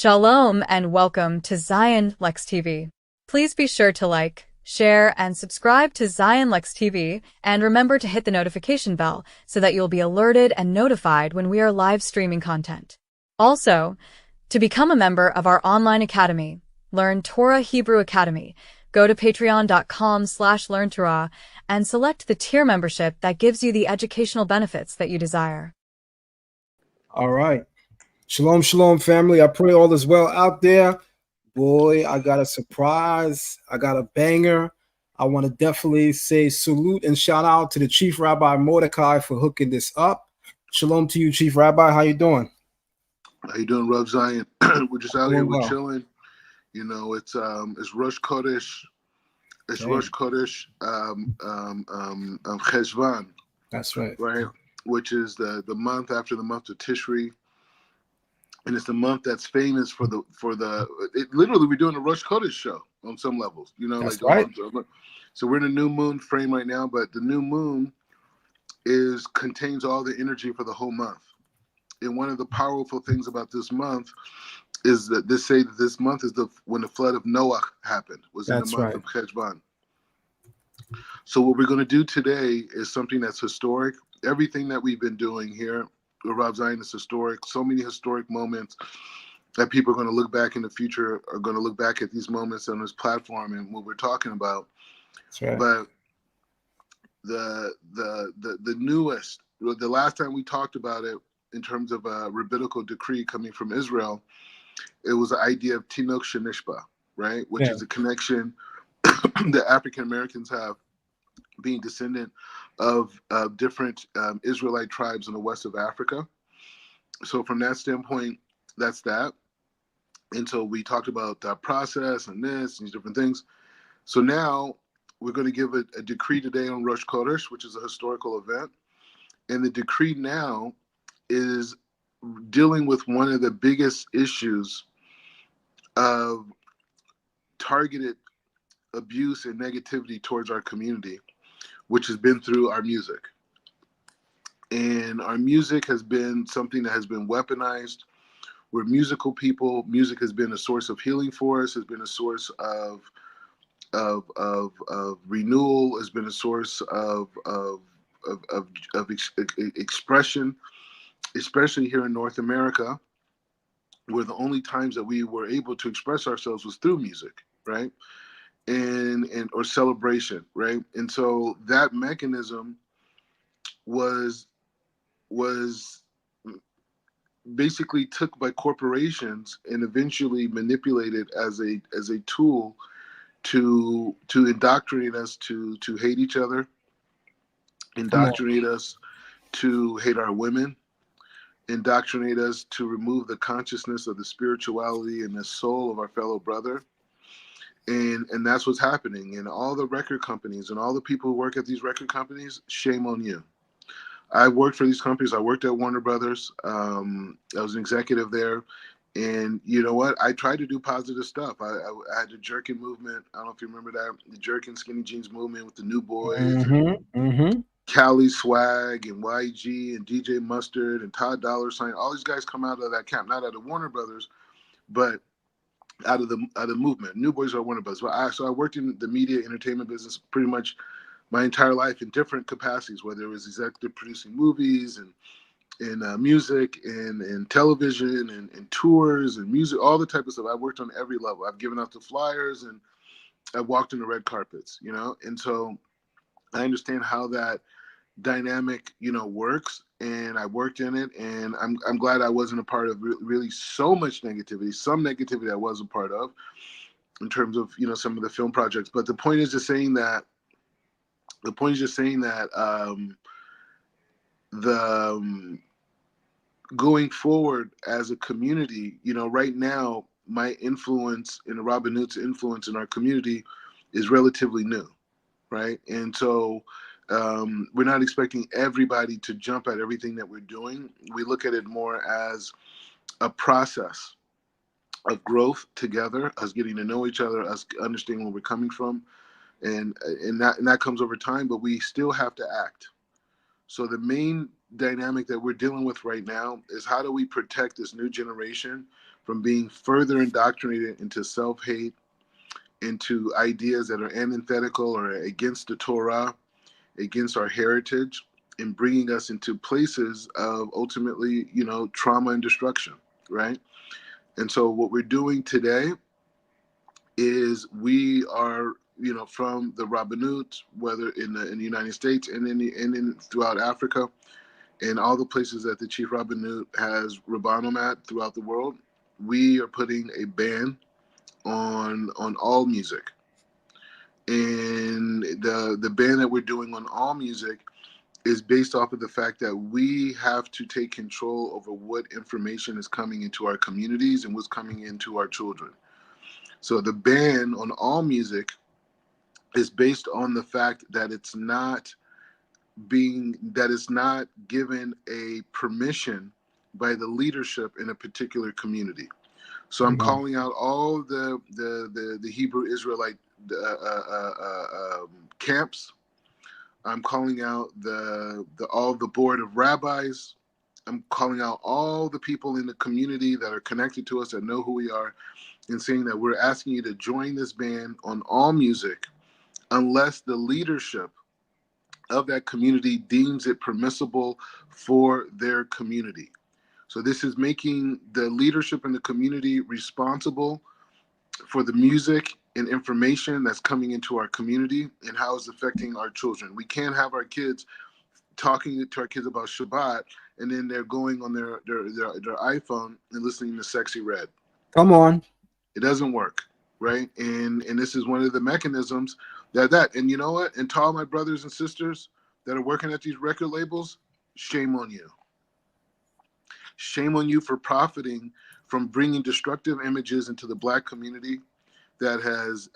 Shalom and welcome to Zion Lex TV. Please be sure to like, share, and subscribe to Zion Lex TV, and remember to hit the notification bell so that you'll be alerted and notified when we are live streaming content. Also, to become a member of our online academy, Learn Torah Hebrew Academy, go to patreon.com/learntorah and select the tier membership that gives you the educational benefits that you desire. All right. Shalom, shalom, family. I pray all is well out there. Boy, I got a surprise. I got a banger. I want to definitely say salute and shout out to the Chief Rabbi Mordecai for hooking this up. Shalom to you, Chief Rabbi. How you doing? How you doing, Rav Zion? We're just out here. We're chilling. You know, it's Rosh Chodesh. It's Rosh Chodesh Cheshvan. That's right. Right, which is the month after the month of Tishri. And it's the month that's famous for literally we're doing a Rosh Chodesh show on some levels, you know, that's like right. So we're in a new moon frame right now, but the new moon contains all the energy for the whole month. And one of the powerful things about this month is that this month is when the flood of Noah happened, was in the month of Cheshvan. So what we're going to do today is something that's historic. Everything that we've been doing here Rav Zion is historic. So many historic moments that people are going to look back in the future are going to look back at these moments on this platform and what we're talking about. That's right. But the newest, the last time we talked about it in terms of a rabbinical decree coming from Israel, it was the idea of Tinok Shenishba, right? Which is a connection that African Americans have, being descendant of different Israelite tribes in the west of Africa. So from that standpoint, that's that. And so we talked about that process and these different things. So now we're going to give a decree today on Rosh Chodesh, which is a historical event. And the decree now is dealing with one of the biggest issues of targeted abuse and negativity towards our community, which has been through our music. And our music has been something that has been weaponized. We're musical people. Music has been a source of healing for us, has been a source of renewal, has been a source of expression, especially here in North America, where the only times that we were able to express ourselves was through music, right? And or celebration, right? And so that mechanism was basically took by corporations and eventually manipulated as a tool to indoctrinate us to hate each other, indoctrinate us to hate our women, indoctrinate us to remove the consciousness of the spirituality and the soul of our fellow brother. And that's what's happening. And all the record companies and all the people who work at these record companies, shame on you. I worked for these companies. I worked at Warner Brothers. I was an executive there. And you know what? I tried to do positive stuff. I had the jerkin movement. I don't know if you remember that. The jerkin skinny jeans movement with the New Boys, and Cali Swag and YG and DJ Mustard and Todd Dollar Sign. All these guys come out of that camp, not out of Warner Brothers, but out of the movement. New Boys are Warner Brothers. So I worked in the media entertainment business pretty much my entire life in different capacities, whether it was executive producing movies and music and television and tours and music, all the type of stuff. I worked on every level. I've given out the flyers and I've walked in the red carpets, you know? And so I understand how that dynamic, you know, works, and I worked in it, and I'm glad I wasn't a part of really so much negativity, some negativity I was a part of in terms of, you know, some of the film projects. But the point is just saying that going forward as a community, you know, right now, my influence in the Rabbanut's influence in our community is relatively new, right? And so we're not expecting everybody to jump at everything that we're doing. We look at it more as a process of growth together, us getting to know each other, us understanding where we're coming from, and that comes over time. But we still have to act. So the main dynamic that we're dealing with right now is how do we protect this new generation from being further indoctrinated into self-hate, into ideas that are antithetical or against the Torah, against our heritage, and bringing us into places of ultimately, trauma and destruction, right? And so what we're doing today is we are, from the Rabbanut, whether in the United States and in throughout Africa, and all the places that the Chief Rabbanut has Rabbanim at throughout the world, we are putting a ban on all music. And the ban that we're doing on all music is based off of the fact that we have to take control over what information is coming into our communities and what's coming into our children. So the ban on all music is based on the fact that it's not given a permission by the leadership in a particular community. So I'm calling out all the Hebrew Israelite camps. I'm calling out all the board of rabbis. I'm calling out all the people in the community that are connected to us, that know who we are, and saying that we're asking you to join this ban on all music unless the leadership of that community deems it permissible for their community. So this is making the leadership in the community responsible for the music and information that's coming into our community and how it's affecting our children. We can't have our kids talking to our kids about Shabbat and then they're going on their iPhone and listening to Sexy Red. Come on. It doesn't work, right? And this is one of the mechanisms that and you know what? And to all my brothers and sisters that are working at these record labels, shame on you. Shame on you for profiting from bringing destructive images into the Black community that has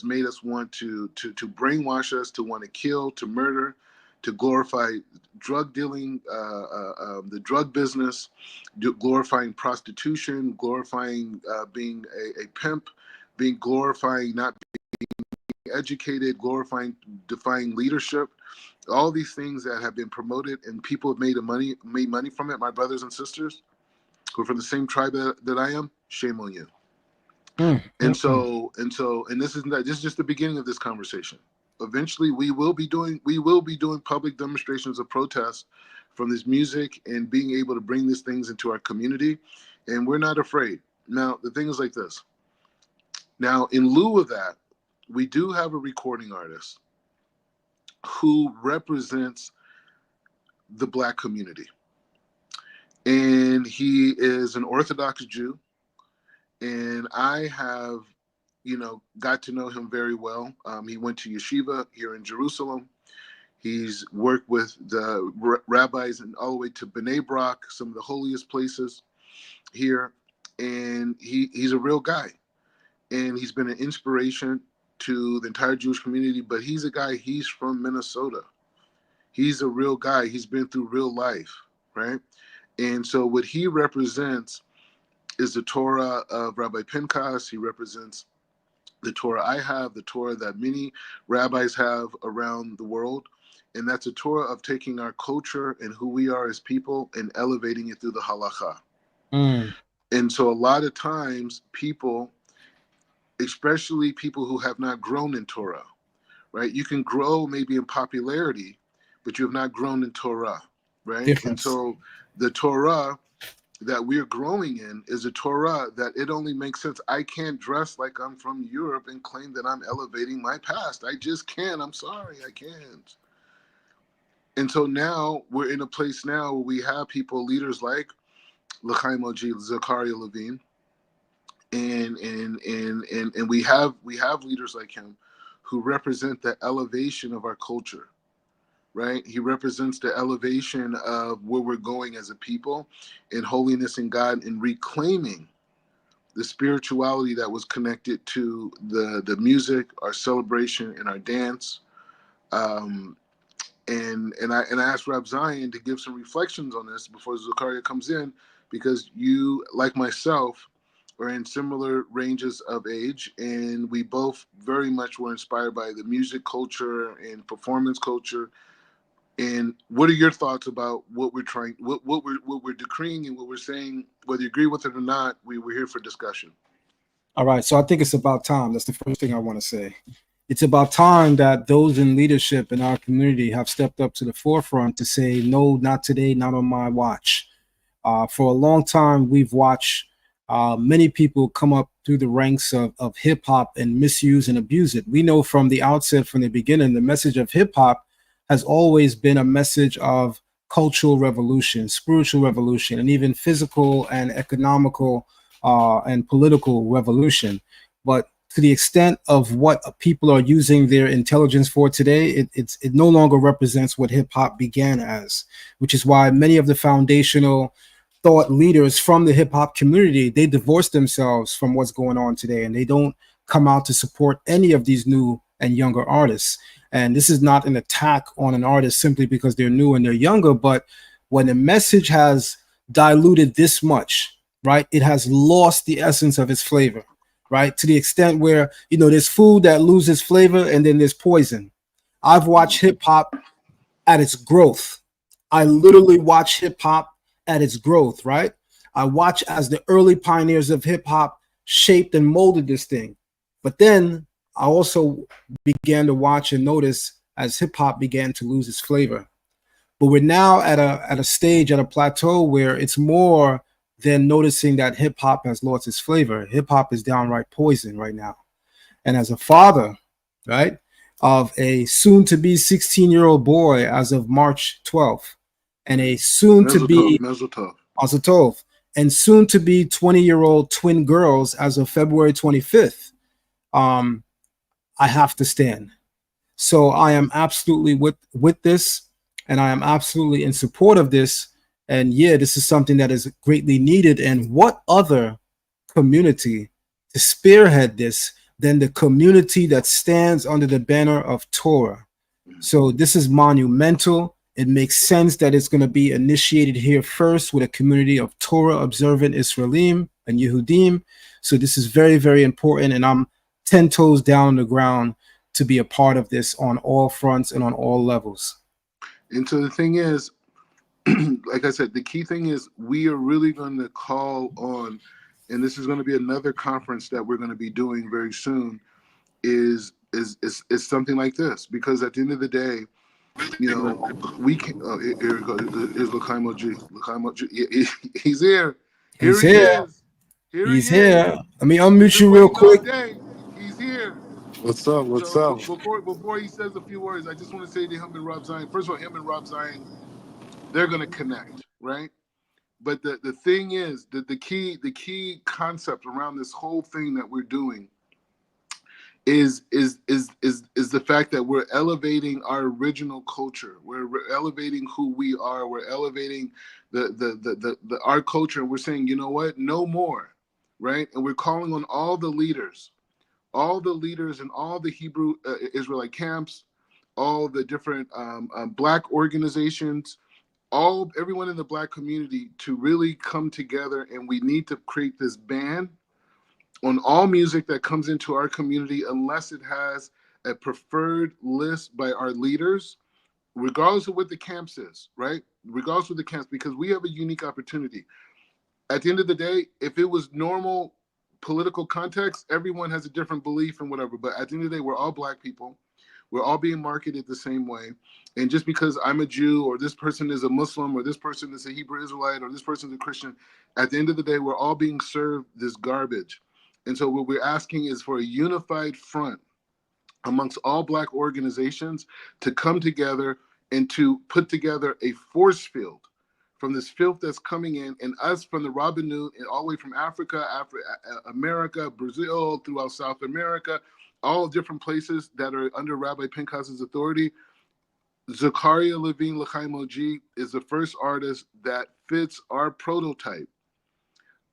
made us want to brainwash us, to want to kill, to murder, to glorify drug dealing, the drug business, glorifying prostitution, glorifying being a pimp, glorifying not being educated, glorifying defying leadership. All these things that have been promoted and people have made money from it. My brothers and sisters who are from the same tribe that I am, shame on you. And so this is just the beginning of this conversation. Eventually we will be doing public demonstrations of protest from this music and being able to bring these things into our community, and we're not afraid. Now the thing is like this. Now in lieu of that, we do have a recording artist who represents the Black community, and he is an Orthodox Jew, and I have got to know him very well. He went to yeshiva here in Jerusalem. He's worked with the rabbis and all the way to Bnei Brak, some of the holiest places here, and he's a real guy, and he's been an inspiration to the entire Jewish community. But he's from Minnesota. He's a real guy. He's been through real life, right? And so what he represents is the Torah of Rabbi Pinchas. He represents the Torah I have, the Torah that many rabbis have around the world. And that's a Torah of taking our culture and who we are as people and elevating it through the halacha. And so a lot of times people, especially people who have not grown in Torah, right? You can grow maybe in popularity, but you have not grown in Torah, right? Difference. And so the Torah that we're growing in is a Torah that it only makes sense. I can't dress like I'm from Europe and claim that I'm elevating my past. I just can't. I'm sorry, I can't. And so now we're in a place now where we have people, leaders like L'chaim Oji, Zakaria, Levine, and we have leaders like him who represent the elevation of our culture. Right? He represents the elevation of where we're going as a people in holiness in God and reclaiming the spirituality that was connected to the music, our celebration, and our dance. And I asked Rab Zion to give some reflections on this before Zakaria comes in, because you, like myself, are in similar ranges of age, and we both very much were inspired by the music culture and performance culture And what are your thoughts about what we're trying, what we're decreeing and what we're saying? Whether you agree with it or not, we're here for discussion. All right, so I think it's about time. That's the first thing I want to say. It's about time that those in leadership in our community have stepped up to the forefront to say, no, not today, not on my watch. For a long time, we've watched many people come up through the ranks of hip hop and misuse and abuse it. We know from the outset, from the beginning, the message of hip hop has always been a message of cultural revolution, spiritual revolution, and even physical and economical and political revolution. But to the extent of what people are using their intelligence for today, it no longer represents what hip hop began as, which is why many of the foundational thought leaders from the hip hop community, they divorce themselves from what's going on today, and they don't come out to support any of these new and younger artists. And this is not an attack on an artist simply because they're new and they're younger, but when a message has diluted this much, right, it has lost the essence of its flavor, right? To the extent where, there's food that loses flavor and then there's poison. I've watched hip hop at its growth. I literally watch hip hop at its growth, right? I watch as the early pioneers of hip hop shaped and molded this thing. But then I also began to watch and notice as hip hop began to lose its flavor. But we're now at a stage, at a plateau where it's more than noticing that hip hop has lost its flavor. Hip hop is downright poison right now. And as a father, right, of a soon to be 16-year-old boy as of March 12th, and a soon to be Azatov, and soon to be 20-year-old twin girls as of February 25th, I have to stand. So I am absolutely with this, and I am absolutely in support of this. And yeah, this is something that is greatly needed. And what other community to spearhead this than the community that stands under the banner of Torah? So this is monumental. It makes sense that it's going to be initiated here first with a community of Torah observant Israelim and Yehudim. So this is very, very important. And I'm 10 toes down on the ground to be a part of this on all fronts and on all levels. And so the thing is, like I said, the key thing is we are really going to call on, and this is going to be another conference that we're going to be doing very soon, is something like this. Because at the end of the day, we can. Oh, here we go. Here's L'chaim G. L'chaim G. He's here. Here he is. He's here. Let me unmute you real quick. He's here. What's up? What's up? Before he says a few words, I just want to say to him and Rob Zion. First of all, him and Rob Zion, they're going to connect, right? But the thing is that the key concept around this whole thing that we're doing is the fact that we're elevating our original culture. We're elevating who we are. We're elevating the our culture, and we're saying, you know what, no more, right? And we're calling on all the leaders in all the Hebrew Israelite camps, all the different Black organizations, everyone in the Black community to really come together, and we need to create this ban on all music that comes into our community unless it has a preferred list by our leaders, regardless of what the camps is, right? Regardless of the camps, because we have a unique opportunity. At the end of the day, if it was normal political context, everyone has a different belief and whatever. But at the end of the day, we're all Black people. We're all being marketed the same way. And just because I'm a Jew or this person is a Muslim or this person is a Hebrew Israelite or this person is a Christian, at the end of the day, we're all being served this garbage. And so what we're asking is for a unified front amongst all Black organizations to come together and to put together a force field from this filth that's coming in, and us from the Rabbanut and all the way from Africa, America, Brazil, throughout South America, all different places that are under Rabbi Pinchas's authority. Zakaria Levine L'chaim OG is the first artist that fits our prototype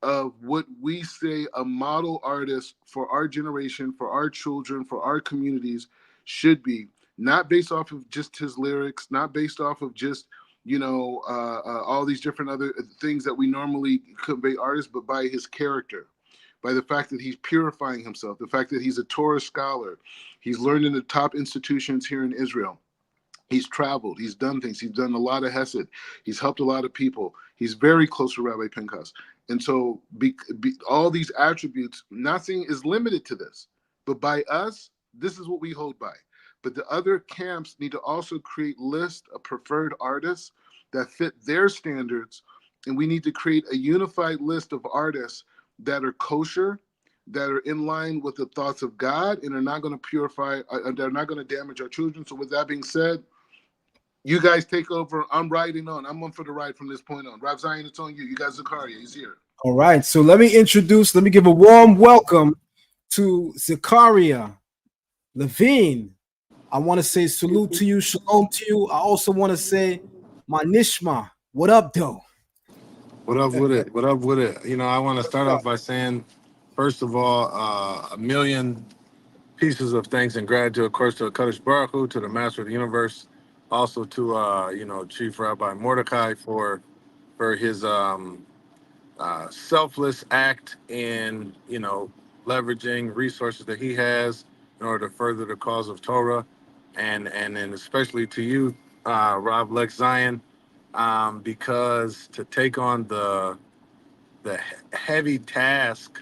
of what we say a model artist for our generation, for our children, for our communities should be. Not based off of just his lyrics, not based off of just, all these different other things that we normally convey artists, but by his character, by the fact that he's purifying himself, the fact that he's a Torah scholar, he's learned in the top institutions here in Israel. He's traveled. He's done things. He's done a lot of hesed. He's helped a lot of people. He's very close to Rabbi Pinchas. And so all these attributes, nothing is limited to this. But by us, this is what we hold by. But the other camps need to also create lists of preferred artists that fit their standards. And we need to create a unified list of artists that are kosher, that are in line with the thoughts of God, and are not going to purify, they're not going to damage our children. So with that being said, you guys take over. I'm riding on. I'm on for the ride from this point on. Rav Zion, it's on you. You got Zakaria. He's here. All right. So let me give a warm welcome to Zakaria Levine. I want to say salute to you, shalom to you. I also want to say my nishma. What up, though? What up with it? What up with it? You know, I want to start off by saying, first of all, a million pieces of thanks and gratitude, of course, to Kadosh Baruch Hu, to the Master of the Universe, also to Chief Rabbi Mordecai for his selfless act in leveraging resources that he has in order to further the cause of Torah, and then especially to you, Rob Lex Zion, because to take on the heavy task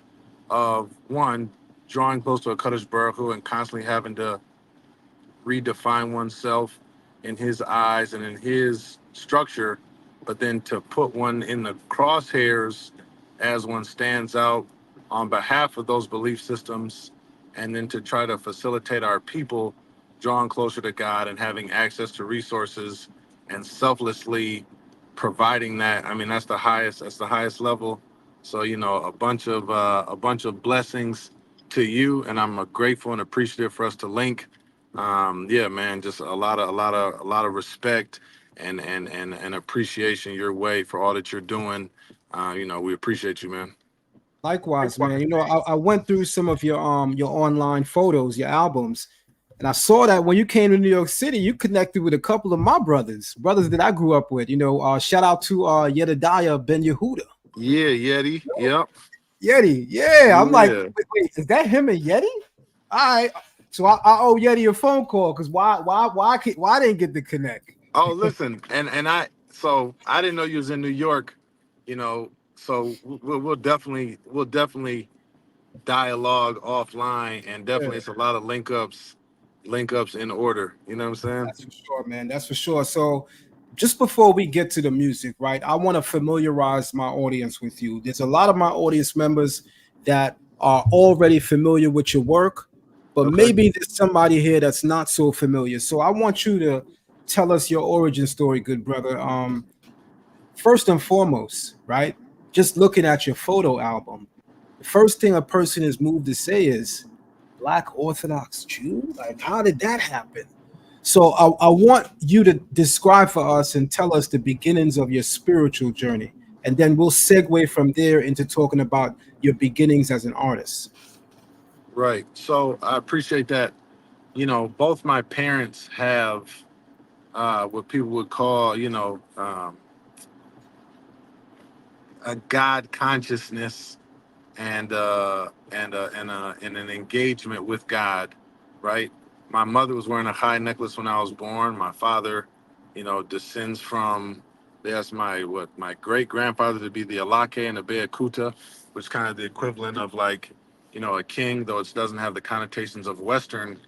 of one drawing close to a Kadosh Baruch Hu and constantly having to redefine oneself in his eyes and in his structure, but then to put one in the crosshairs as one stands out on behalf of those belief systems, and then to try to facilitate our people drawing closer to God and having access to resources and selflessly providing that. I mean, that's the highest level. So, a bunch of blessings to you, and I'm grateful and appreciative for us to link. Yeah, man, just a lot of respect and appreciation your way for all that you're doing. We appreciate you, man. Likewise, man. I went through some of your online photos, your albums, and I saw that when you came to New York City, you connected with a couple of my brothers that I grew up with. Shout out to Yedidiah Ben Yehuda. Yeah, Yeti. Yep. Yeti. Yeah. I'm like, wait, is that him and Yeti? All right. So I owe Yeti a phone call because why didn't get the connect? Oh, listen, and I didn't know you was in New York, so we'll definitely dialogue offline, and definitely it's a lot of link ups in order. You know what I'm saying? That's for sure, man. That's for sure. So just before we get to the music, right, I want to familiarize my audience with you. There's a lot of my audience members that are already familiar with your work, but maybe there's somebody here that's not so familiar. So I want you to tell us your origin story, good brother. First and foremost, right, just looking at your photo album, the first thing a person is moved to say is Black Orthodox Jew. Like, how did that happen? So I want you to describe for us and tell us the beginnings of your spiritual journey, and then we'll segue from there into talking about your beginnings as an artist. Right. So I appreciate that. Both my parents have what people would call, a God consciousness and an engagement with God, right? My mother was wearing a high necklace when I was born. My father, descends from, that's my great grandfather to be the Alake and the Beakuta, which is kind of the equivalent of like, a king, though it doesn't have the connotations of Western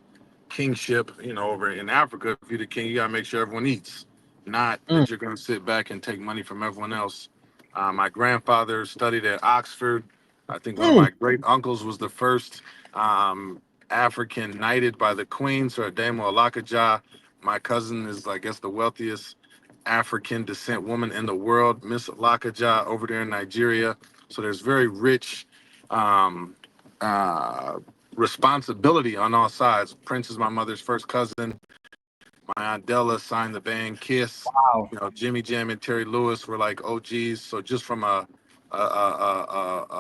kingship. Over in Africa, if you're the king, you gotta make sure everyone eats, not that you're gonna sit back and take money from everyone else. My grandfather studied at Oxford. I think one of my great uncles was the first African knighted by the Queen, Sir Ademo Alakaja. My cousin is, I guess, the wealthiest African descent woman in the world, Miss Alakaja, over there in Nigeria. So there's very rich uh, responsibility on all sides. Prince is my mother's first cousin. My aunt Della signed the band Kiss. Wow. Jimmy Jam and Terry Lewis were like OGs. So just from a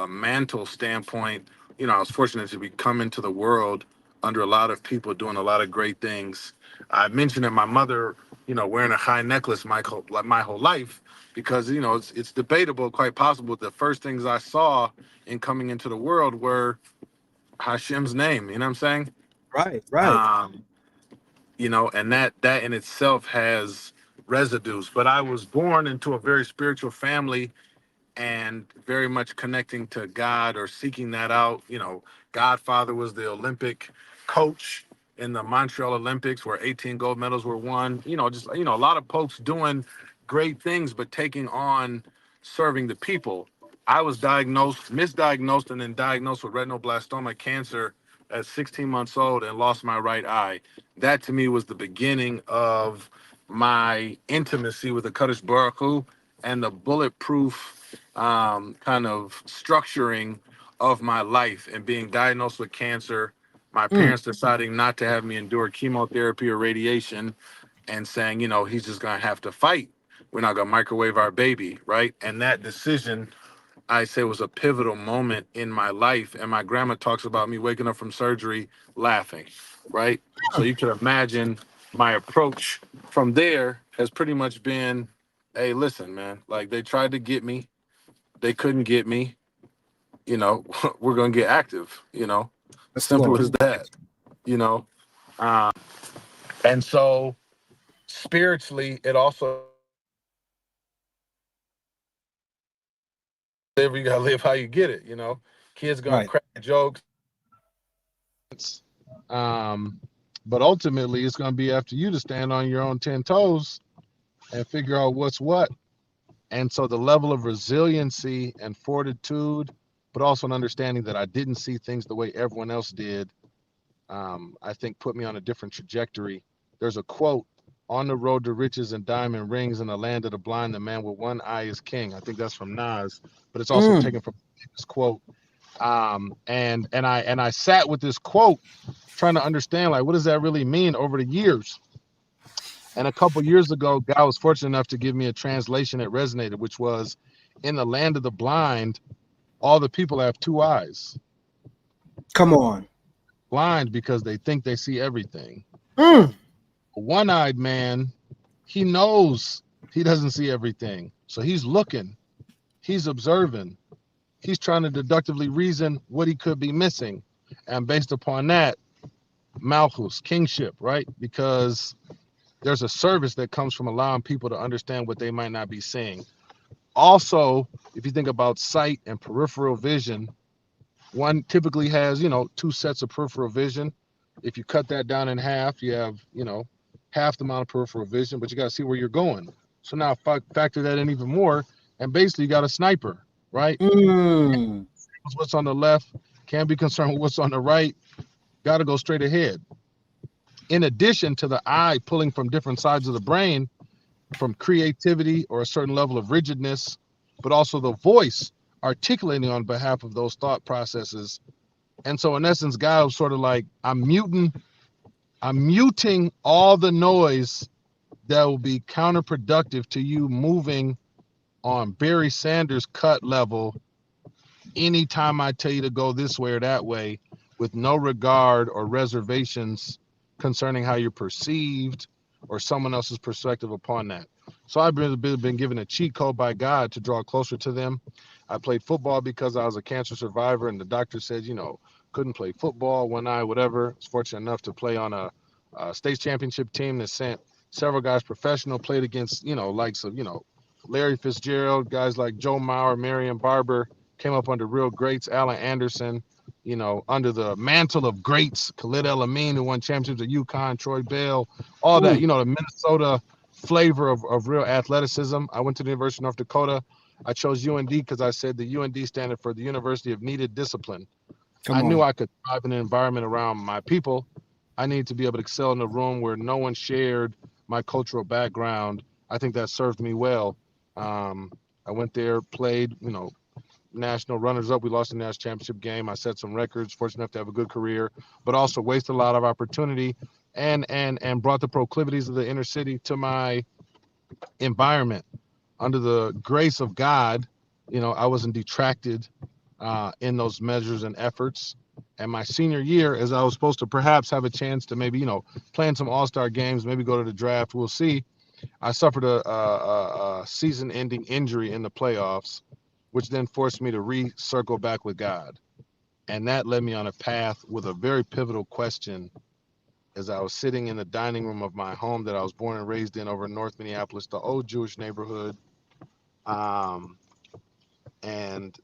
mantle standpoint, I was fortunate to be coming to the world under a lot of people doing a lot of great things. I mentioned that my mother, wearing a high necklace my whole life, because it's debatable, quite possible. The first things I saw in coming into the world were Hashem's name. You know what I'm saying? Right. Um, and that in itself has residues. But I was born into a very spiritual family and very much connecting to God or seeking that out. Godfather was the Olympic coach in the Montreal Olympics where 18 gold medals were won. Just a lot of folks doing great things, but taking on serving the people. I was misdiagnosed, and then diagnosed with retinoblastoma cancer at 16 months old and lost my right eye. That to me was the beginning of my intimacy with the Kadosh Baruch Hu and the bulletproof kind of structuring of my life, and being diagnosed with cancer, my parents deciding not to have me endure chemotherapy or radiation, and saying, he's just going to have to fight. We're not going to microwave our baby, right? And that decision, I say, was a pivotal moment in my life. And my grandma talks about me waking up from surgery laughing, right? So you can imagine my approach from there has pretty much been, hey, listen, man, like they tried to get me, they couldn't get me, we're going to get active, That's the simple Lord. as that, you know? And so spiritually, it also, you got to live how you get it, kids going to Right. crack jokes. But ultimately, it's going to be after you to stand on your own 10 toes and figure out what's what. And so the level of resiliency and fortitude, but also an understanding that I didn't see things the way everyone else did, I think put me on a different trajectory. There's a quote, "On the road to riches and diamond rings in the land of the blind, the man with one eye is king." I think that's from Nas, but it's also taken from this quote. And I sat with this quote trying to understand, like, what does that really mean over the years? And a couple years ago, God was fortunate enough to give me a translation that resonated, which was, "In the land of the blind, all the people have two eyes. Come on. Blind because they think they see everything. Mm. A one-eyed man, he knows he doesn't see everything. So he's looking, he's observing, he's trying to deductively reason what he could be missing. And based upon that, Malchus, kingship, right? Because there's a service that comes from allowing people to understand what they might not be seeing. Also, if you think about sight and peripheral vision, one typically has, two sets of peripheral vision. If you cut that down in half, you have, half the amount of peripheral vision, but you got to see where you're going. So now factor that in even more, and basically you got a sniper, right? Mm. What's on the left, can't be concerned with what's on the right, got to go straight ahead. In addition to the eye pulling from different sides of the brain, from creativity or a certain level of rigidness, but also the voice articulating on behalf of those thought processes. And so in essence, God was sort of like, I'm muting all the noise that will be counterproductive to you moving on Barry Sanders cut level anytime I tell you to go this way or that way, with no regard or reservations concerning how you're perceived or someone else's perspective upon that. So I've been given a cheat code by God to draw closer to them. I played football because I was a cancer survivor, and the doctor said, couldn't play football, one eye, whatever. I was fortunate enough to play on a state championship team that sent several guys professional, played against, likes of, Larry Fitzgerald, guys like Joe Mauer, Marion Barber, came up under real greats, Allen Anderson, under the mantle of greats, Khalid El-Amin, who won championships at UConn, Troy Bell, all that, the Minnesota flavor of real athleticism. I went to the University of North Dakota. I chose UND because I said the UND standard for the University of Needed Discipline. I knew I could thrive in an environment around my people. I needed to be able to excel in a room where no one shared my cultural background. I think that served me well. I went there, played, national runners up. We lost the national championship game. I set some records, fortunate enough to have a good career, but also wasted a lot of opportunity and brought the proclivities of the inner city to my environment. Under the grace of God, I wasn't detracted in those measures and efforts. And my senior year, as I was supposed to perhaps have a chance to maybe, play in some all-star games, maybe go to the draft, we'll see. I suffered a season-ending injury in the playoffs, which then forced me to recircle back with God. And that led me on a path with a very pivotal question. as I was sitting in the dining room of my home that I was born and raised in over in North Minneapolis, the old Jewish neighborhood. And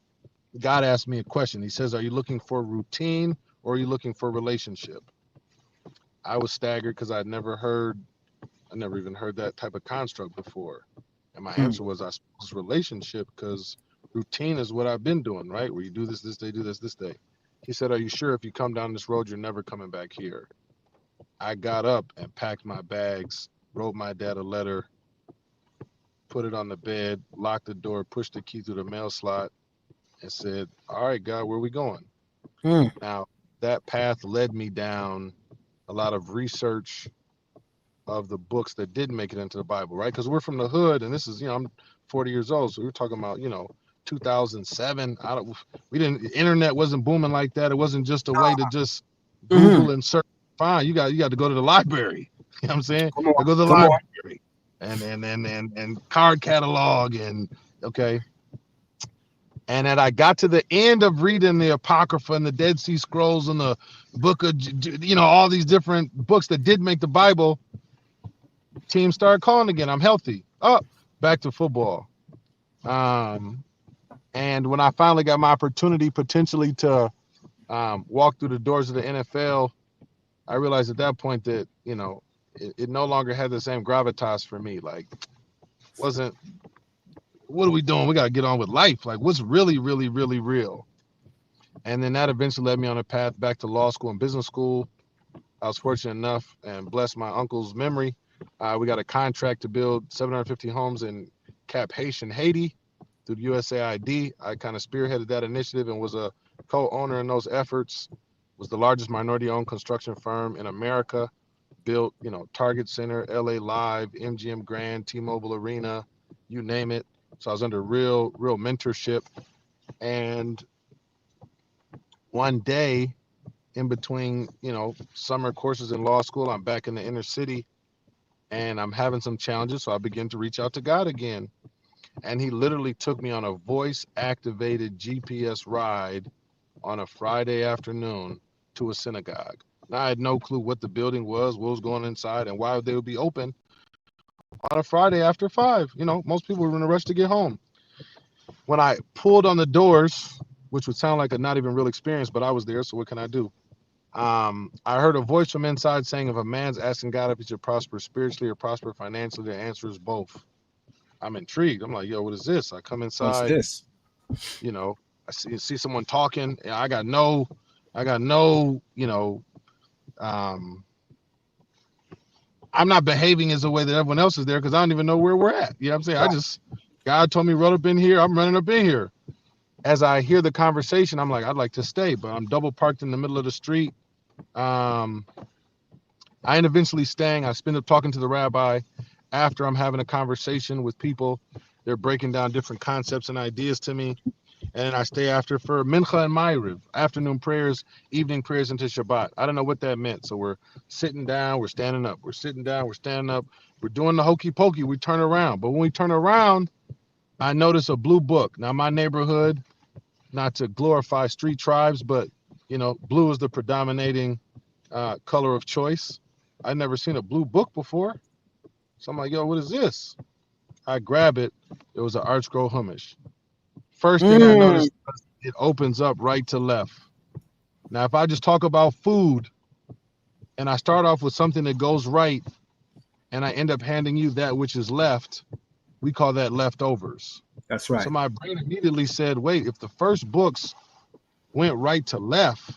God asked me a question. He says, are you looking for routine or are you looking for relationship? I was staggered because I never even heard that type of construct before. And my answer was, I suppose relationship, because routine is what I've been doing, right? Where you do this day, do this day. He said, are you sure if you come down this road, you're never coming back here? I got up and packed my bags, wrote my dad a letter, put it on the bed, locked the door, pushed the key through the mail slot, and said, all right, God, where are we going? Now, that path led me down a lot of research of the books that didn't make it into the Bible, right? Because we're from the hood, and this is, I'm 40 years old, so we're talking about, 2007. The internet wasn't booming like that. It wasn't just a way to just Google and search. Fine, you got to go to the library. You know what I'm saying? Come on, I go to the come on. library and card catalog and okay. And that I got to the end of reading the Apocrypha and the Dead Sea Scrolls and the book of, all these different books that did make the Bible. Team started calling again. I'm healthy. Oh, back to football. And when I finally got my opportunity potentially to walk through the doors of the NFL, I realized at that point that, it no longer had the same gravitas for me. Like, what are we doing? We got to get on with life. Like, what's really, really, really real? And then that eventually led me on a path back to law school and business school. I was fortunate enough and blessed my uncle's memory. We got a contract to build 750 homes in Cap Haitian, Haiti through the USAID. I kind of spearheaded that initiative and was a co-owner in those efforts. Was the largest minority-owned construction firm in America. Built, Target Center, LA Live, MGM Grand, T-Mobile Arena, you name it. So I was under real mentorship. And one day in between, summer courses in law school, I'm back in the inner city and I'm having some challenges. So I begin to reach out to God again. And he literally took me on a voice activated GPS ride on a Friday afternoon to a synagogue. Now, I had no clue what the building was, what was going inside, and why they would be open on a Friday after 5. Most people were in a rush to get home. When I pulled on the doors, which would sound like a not even real experience, but I was there, so what can I do? I heard a voice from inside saying, if a man's asking God if he should prosper spiritually or prosper financially, the answer is both. I'm intrigued. I'm like, yo, what is this? I come inside. What's this? I see someone talking. I got no, I'm not behaving as a way that everyone else is there because I don't even know where we're at. You know what I'm saying? God told me run up in here. I'm running up in here. As I hear the conversation, I'm like, I'd like to stay, but I'm double parked in the middle of the street. I end up eventually staying. I spend up talking to the rabbi after I'm having a conversation with people. They're breaking down different concepts and ideas to me. And then I stay after for Mincha and Ma'ariv, afternoon prayers, evening prayers into Shabbat. I don't know what that meant. So we're sitting down, we're standing up. We're sitting down, we're standing up. We're doing the hokey pokey. We turn around. But when we turn around, I notice a blue book. Now, my neighborhood, not to glorify street tribes, but, blue is the predominating color of choice. I'd never seen a blue book before. So I'm like, yo, what is this? I grab it. It was an Art Scroll Humish. First thing I noticed, it opens up right to left. Now, if I just talk about food and I start off with something that goes right and I end up handing you that which is left, we call that leftovers. That's right. So my brain immediately said, wait, if the first books went right to left,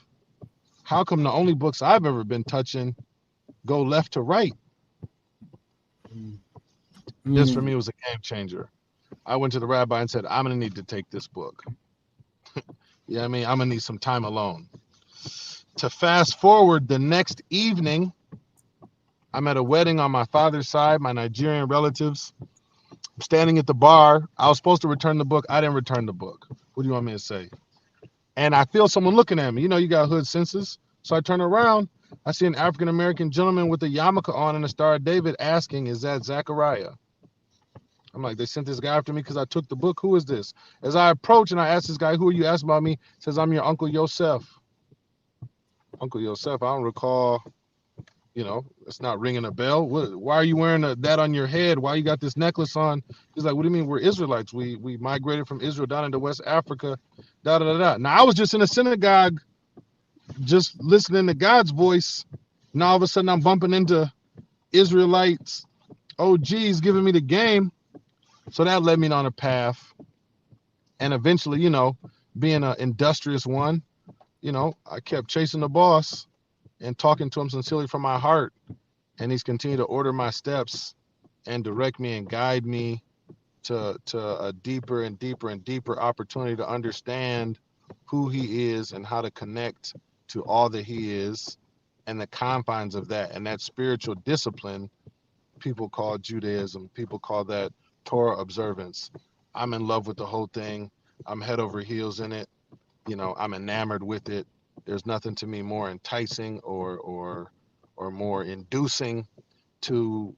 how come the only books I've ever been touching go left to right? This for me was a game changer. I went to the rabbi and said, I'm going to need to take this book. Yeah, I'm going to need some time alone. To fast forward, the next evening, I'm at a wedding on my father's side, my Nigerian relatives. I'm standing at the bar. I was supposed to return the book. I didn't return the book. What do you want me to say? And I feel someone looking at me. You got hood senses. So I turn around. I see an African-American gentleman with a yarmulke on and a Star of David asking, is that Zakaria? I'm like, they sent this guy after me because I took the book. Who is this? As I approach and I ask this guy, who are you? Asked about me. Says, I'm your Uncle Yosef. Uncle Yosef, I don't recall You know, it's not ringing a bell. Why are you wearing that on your head? Why you got this necklace on? He's like, what do you mean we're Israelites? We migrated from Israel down into West Africa, da da da da. Now I was just in a synagogue, just listening to God's voice. Now all of a sudden I'm bumping into Israelites. OGs giving me the game. So that led me on a path. And eventually, you know, being an industrious one, you know, I kept chasing the boss and talking to him sincerely from my heart. And he's continued to order my steps and direct me and guide me to a deeper and deeper and deeper opportunity to understand who he is and how to connect to all that he is and the confines of that. And that spiritual discipline, people call Judaism, people call that Torah observance. I'm in love with the whole thing. I'm head over heels in it. You know, I'm enamored with it. There's nothing to me more enticing or more inducing to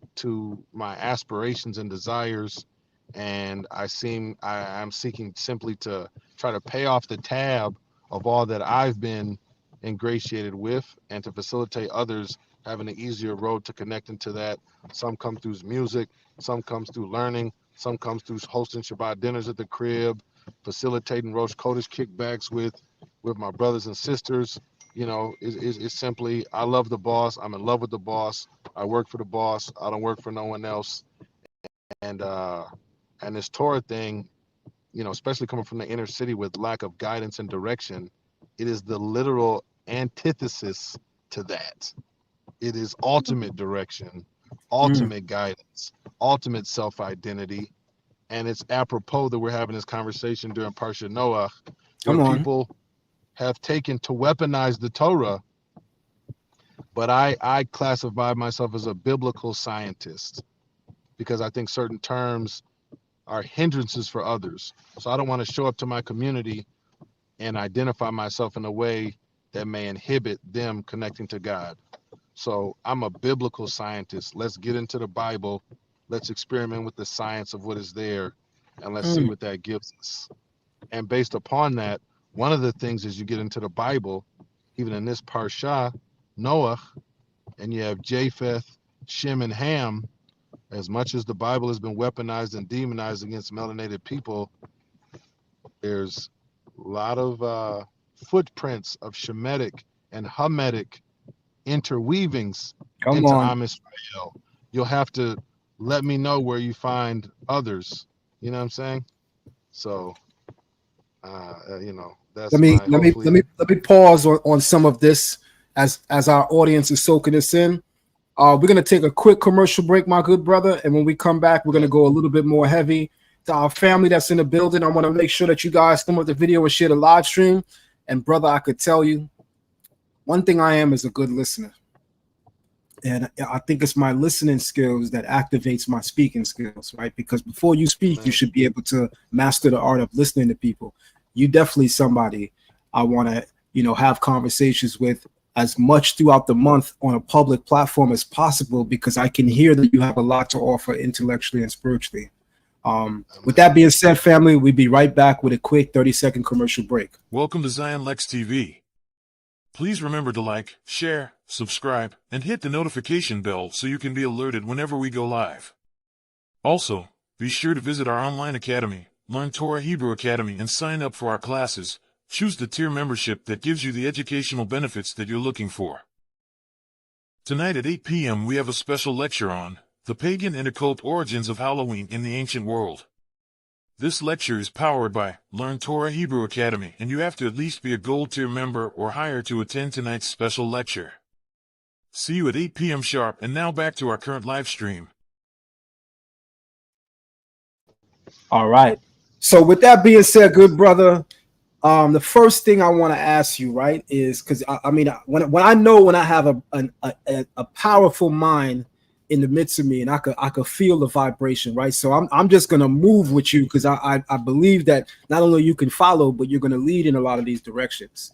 my aspirations and desires. And I'm seeking simply to try to pay off the tab of all that I've been ingratiated with and to facilitate others having an easier road to connecting to that. Some come through music, some comes through learning, some comes through hosting Shabbat dinners at the crib, facilitating Rosh Kodesh kickbacks with my brothers and sisters. You know, it's simply, I love the boss. I'm in love with the boss. I work for the boss. I don't work for no one else. And this Torah thing, you know, especially coming from the inner city with lack of guidance and direction, it is the literal antithesis to that. It is ultimate direction, ultimate guidance, ultimate self-identity. And it's apropos that we're having this conversation during Parsha Noah, where Come on. people have taken to weaponize the Torah. But I classify myself as a biblical scientist because I think certain terms are hindrances for others. So I don't want to show up to my community and identify myself in a way that may inhibit them connecting to God. So I'm a biblical scientist. Let's get into the Bible. Let's experiment with the science of what is there, and let's see what that gives us. And based upon that, one of the things as you get into the Bible, even in this Parsha, Noah, and you have Japheth, Shem, and Ham, as much as the Bible has been weaponized and demonized against melanated people, there's a lot of footprints of Shemitic and Hamitic interweavings Come into on. Am Israel. You'll have to let me know where you find others. You know what I'm saying? So, you know, that's Let me my let me hopefully. let me pause on some of this as our audience is soaking this in. We're gonna take a quick commercial break, my good brother, and when we come back, we're gonna go a little bit more heavy. To our family that's in the building, I want to make sure that you guys come up the video and share the live stream. And brother, I could tell you, one thing I am is a good listener, and I think it's my listening skills that activates my speaking skills, right? Because before you speak, you should be able to master the art of listening to people. You definitely somebody I want to, you know, have conversations with as much throughout the month on a public platform as possible, because I can hear that you have a lot to offer intellectually and spiritually. With that being said, family, we'll be right back with a quick 30-second commercial break. Welcome to Zion Lex TV. Please remember to like, share, subscribe, and hit the notification bell so you can be alerted whenever we go live. Also, be sure to visit our online academy, Learn Torah Hebrew Academy, and sign up for our classes. Choose the tier membership that gives you the educational benefits that you're looking for. Tonight at 8 p.m. we have a special lecture on the pagan and occult origins of Halloween in the ancient world. This lecture is powered by Learn Torah Hebrew Academy, and you have to at least be a gold tier member or higher to attend tonight's special lecture. See you at 8 p.m. sharp, and now back to our current live stream. All right. So with that being said, good brother, the first thing I want to ask you, right, is because I mean, when I know when I have a powerful mind in the midst of me, and I could feel the vibration, right? So I'm just gonna move with you because I believe that not only you can follow, but you're gonna lead in a lot of these directions.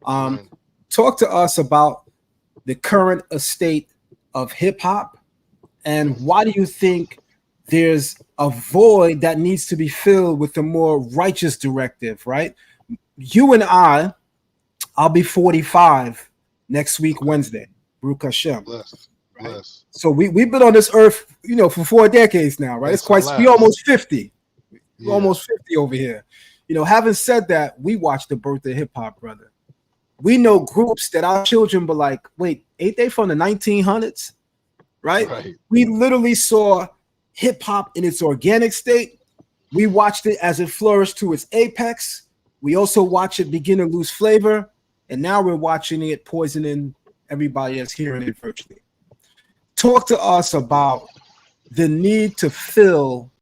Talk to us about the current estate of hip hop, and why do you think there's a void that needs to be filled with a more righteous directive, right? You and I'll be 45 next week, Wednesday. Baruch Hashem. Bless. Right? Bless. So we've been on this earth, for 4 decades now, right? It's quite. We almost 50. We're almost 50 over here. Having said that, we watched the birth of hip hop, brother. We know groups that our children were like, wait, ain't they from the 1900s? Right? We literally saw hip hop in its organic state. We watched it as it flourished to its apex. We also watched it begin to lose flavor. And now we're watching it poisoning everybody that's hearing it virtually. Talk to us about the need to fill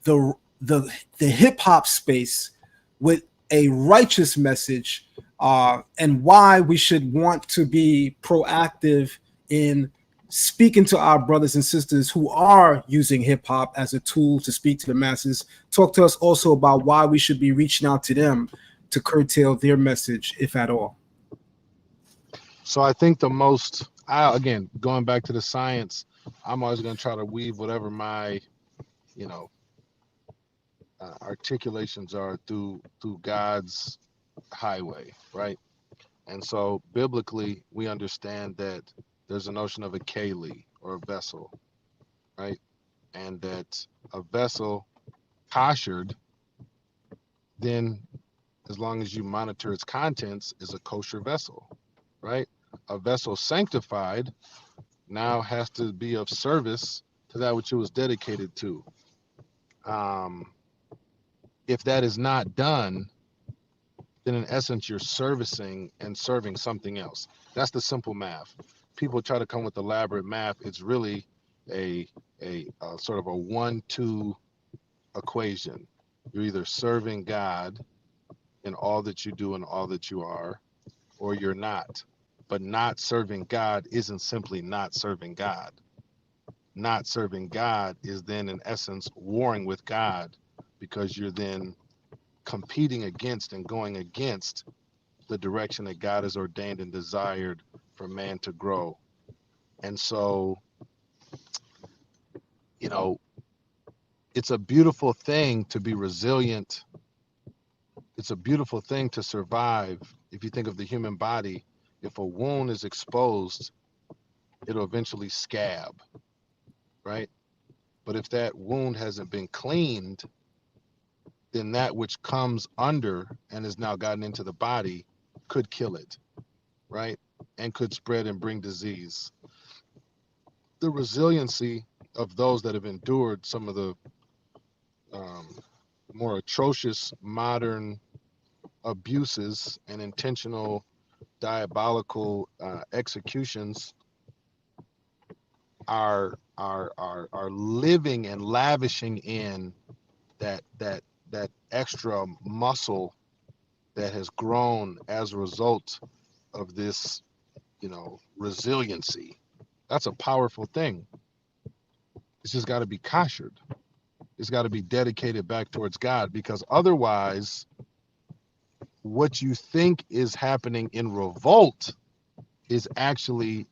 the hip hop space with a righteous message, and why we should want to be proactive in speaking to our brothers and sisters who are using hip hop as a tool to speak to the masses. Talk to us also about why we should be reaching out to them to curtail their message, if at all. So I think the most, again, going back to the science, I'm always going to try to weave whatever my, articulations are through God's highway, right? And so biblically, we understand that there's a notion of a keli, or a vessel, right? And that a vessel koshered, then as long as you monitor its contents, is a kosher vessel, right? A vessel sanctified now has to be of service to that which it was dedicated to. If that is not done, then in essence you're servicing and serving something else. That's the simple math. People try to come with elaborate math. It's really a sort of a 1-2 equation. You're either serving God in all that you do and all that you are, or you're not. But not serving God isn't simply not serving God. Not serving God is then in essence warring with God, because you're then competing against and going against the direction that God has ordained and desired for man to grow. And so, it's a beautiful thing to be resilient. It's a beautiful thing to survive. If you think of the human body, if a wound is exposed, it'll eventually scab, right? But if that wound hasn't been cleaned, then that which comes under and has now gotten into the body could kill it, right? And could spread and bring disease. The resiliency of those that have endured some of the more atrocious modern abuses and intentional diabolical executions are living and lavishing in that extra muscle that has grown as a result of this, resiliency. That's a powerful thing. It's just got to be koshered. It's got to be dedicated back towards God, because otherwise, what you think is happening in revolt is actually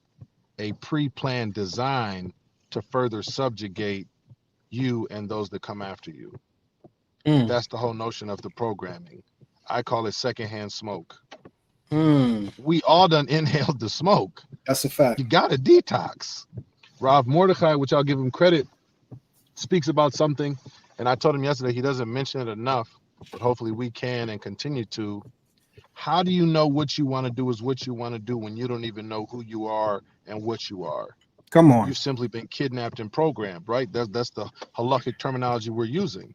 a pre-planned design to further subjugate you and those that come after you. That's the whole notion of the programming. I call it secondhand smoke. We all done inhaled the smoke. That's a fact. You got to detox. Rav Mordechai, which I'll give him credit, speaks about something, and I told him yesterday he doesn't mention it enough, but hopefully we can and continue to. How do you know what you want to do is what you want to do when you don't even know who you are and what you are? Come on. You've simply been kidnapped and programmed, right? That's the halakhic terminology we're using.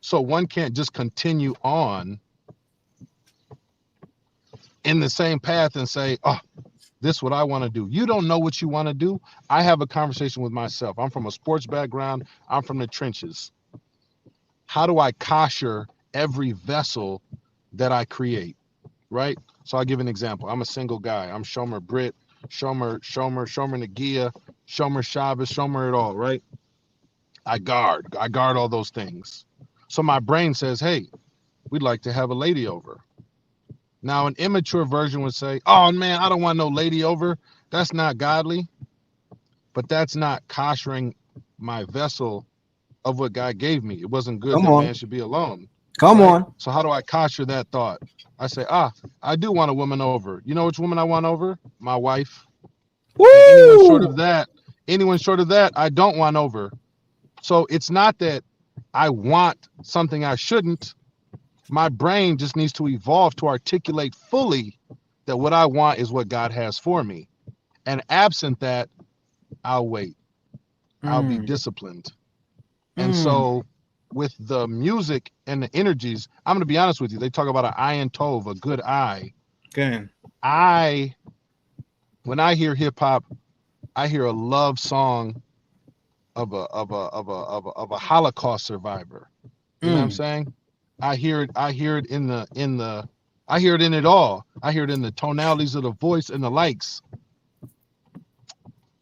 So one can't just continue on in the same path and say, oh, this is what I want to do. You don't know what you want to do. I have a conversation with myself. I'm from a sports background. I'm from the trenches. How do I kosher every vessel that I create, right? So I'll give an example. I'm a single guy. I'm Shomer Brit, Shomer Nagia, Shomer Shabbos, Shomer it all, right? I guard all those things. So my brain says, hey, we'd like to have a lady over. Now, an immature version would say, oh, man, I don't want no lady over. That's not godly. But that's not koshering my vessel of what God gave me. It wasn't good that man should be alone. Come on. So how do I kosher that thought? I say, I do want a woman over. You know which woman I want over? My wife. And Woo! anyone short of that, I don't want over. So it's not that I want something I shouldn't. My brain just needs to evolve to articulate fully that what I want is what God has for me. And absent that, I'll wait. I'll be disciplined. And so with the music and the energies, I'm going to be honest with you. They talk about an ayin tov, a good eye. Okay. When I hear hip hop, I hear a love song of a Holocaust survivor. You know what I'm saying? I hear it in it all. I hear it in the tonalities of the voice and the likes.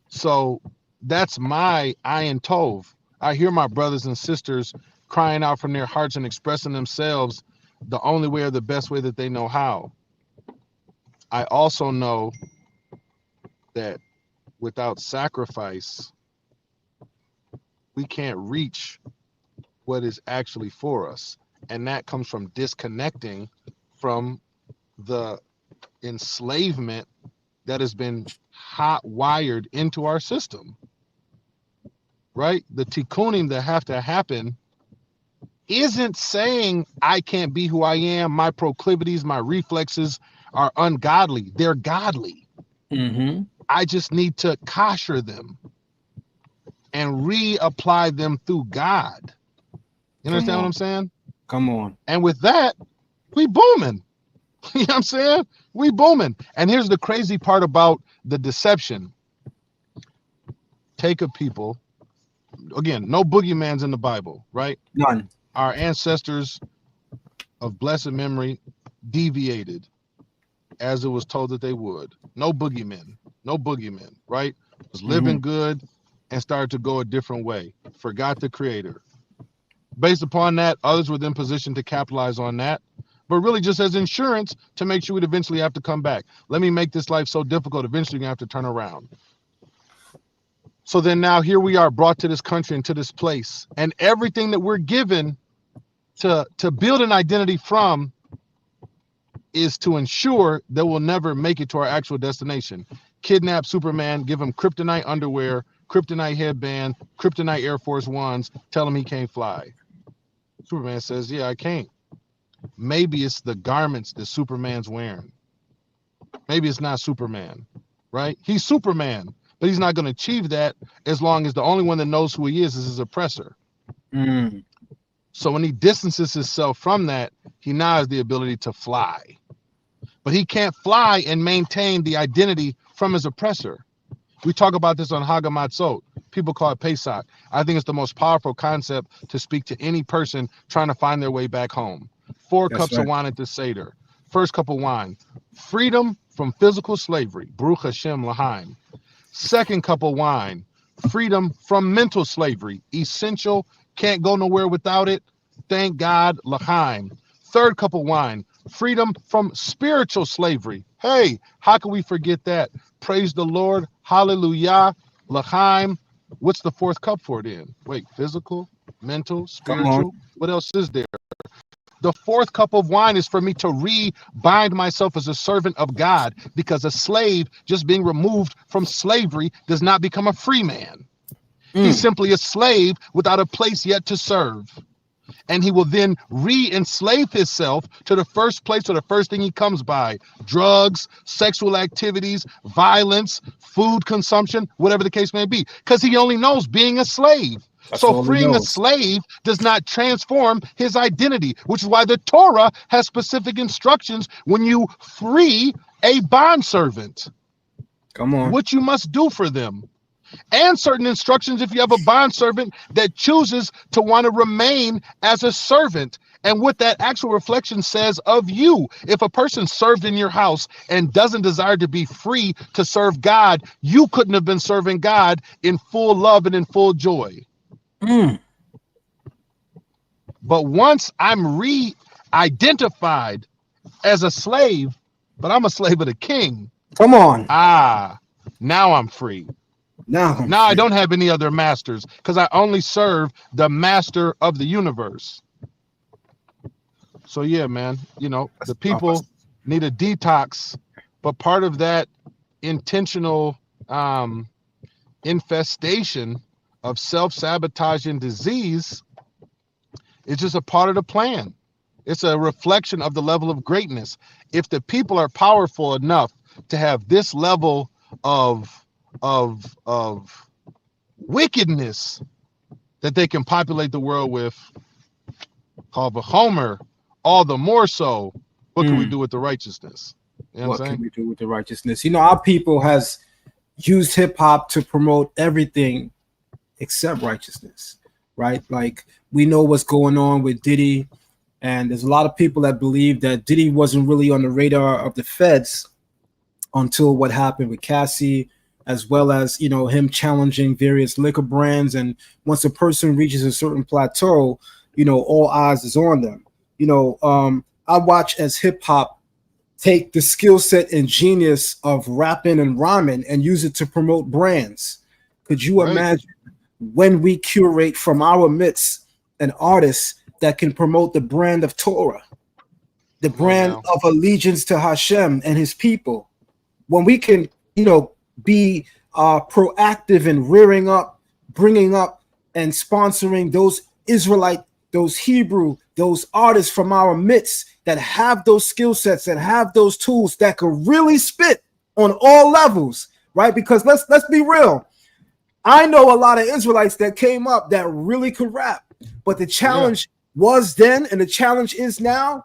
So that's my ayin tov. I hear my brothers and sisters crying out from their hearts and expressing themselves the only way or the best way that they know how. I also know that without sacrifice, we can't reach what is actually for us. And that comes from disconnecting from the enslavement that has been hot wired into our system, right? The tikkunim that have to happen isn't saying I can't be who I am. My proclivities, my reflexes are ungodly. They're godly. I just need to kosher them and reapply them through God. You understand what I'm saying? Come on. And with that, we booming. You know what I'm saying? We booming. And here's the crazy part about the deception. Take a people, again, no boogeymans in the Bible, right? None. Our ancestors of blessed memory deviated as it was told that they would. No boogeymen, right? Was living good and started to go a different way. Forgot the creator. Based upon that, others were then positioned to capitalize on that, but really just as insurance to make sure we'd eventually have to come back. Let me make this life so difficult, eventually you're gonna have to turn around. So then now here we are brought to this country and to this place, and everything that we're given to build an identity from is to ensure that we'll never make it to our actual destination. Kidnap Superman, give him kryptonite underwear, kryptonite headband, kryptonite Air Force Ones, tell him he can't fly. Superman says, yeah, I can't. Maybe it's the garments that Superman's wearing. Maybe it's not Superman, right? He's Superman, but he's not going to achieve that as long as the only one that knows who he is his oppressor. So when he distances himself from that, he now has the ability to fly. But he can't fly and maintain the identity from his oppressor. We talk about this on Hagamatzot. People call it Pesach. I think it's the most powerful concept to speak to any person trying to find their way back home. 4 cups of wine at the Seder. First cup of wine, freedom from physical slavery. Baruch Hashem L'chaim. Second cup of wine, freedom from mental slavery. Essential, can't go nowhere without it. Thank God, L'chaim. Third cup of wine, freedom from spiritual slavery. Hey, how can we forget that? Praise the Lord. Hallelujah. L'chaim. What's the fourth cup for it in? Wait, physical, mental, spiritual. What else is there? The fourth cup of wine is for me to rebind myself as a servant of God, because a slave just being removed from slavery does not become a free man. He's simply a slave without a place yet to serve. And he will then re-enslave himself to the first place or the first thing he comes by: drugs, sexual activities, violence, food consumption, whatever the case may be, because he only knows being a slave. So freeing a slave does not transform his identity, which is why the Torah has specific instructions when you free a bondservant. What you must do for them. And certain instructions if you have a bondservant that chooses to want to remain as a servant, and what that actual reflection says of you. If a person served in your house and doesn't desire to be free to serve God, you couldn't have been serving God in full love and in full joy. But once I'm re-identified as a slave, but I'm a slave of the king. Now I'm free. Now I don't have any other masters, because I only serve the master of the universe. So yeah, man, you know, the people need a detox, but part of that intentional infestation of self-sabotaging disease is just a part of the plan. It's a reflection of the level of greatness. If the people are powerful enough to have this level of wickedness that they can populate the world with, called Homer, all the more so, what can we do with the righteousness? You know What what I'm can saying? we do with the righteousness? You know, our people has used hip hop to promote everything except righteousness, right? Like we know what's going on with Diddy, and there's a lot of people that believe that Diddy wasn't really on the radar of the feds until what happened with Cassie, as well as him challenging various liquor brands. And once a person reaches a certain plateau, all eyes is on them. I watch as hip hop take the skill set and genius of rapping and rhyming and use it to promote brands. Could you Right. imagine when we curate from our midst an artist that can promote the brand of Torah, the brand now. of allegiance to Hashem and his people? When we can, be proactive in rearing up, bringing up, and sponsoring those Israelite, those Hebrew, those artists from our midst that have those skill sets, that have those tools, that could really spit on all levels, right? Because let's be real. I know a lot of Israelites that came up that really could rap, but the challenge was then, and the challenge is now.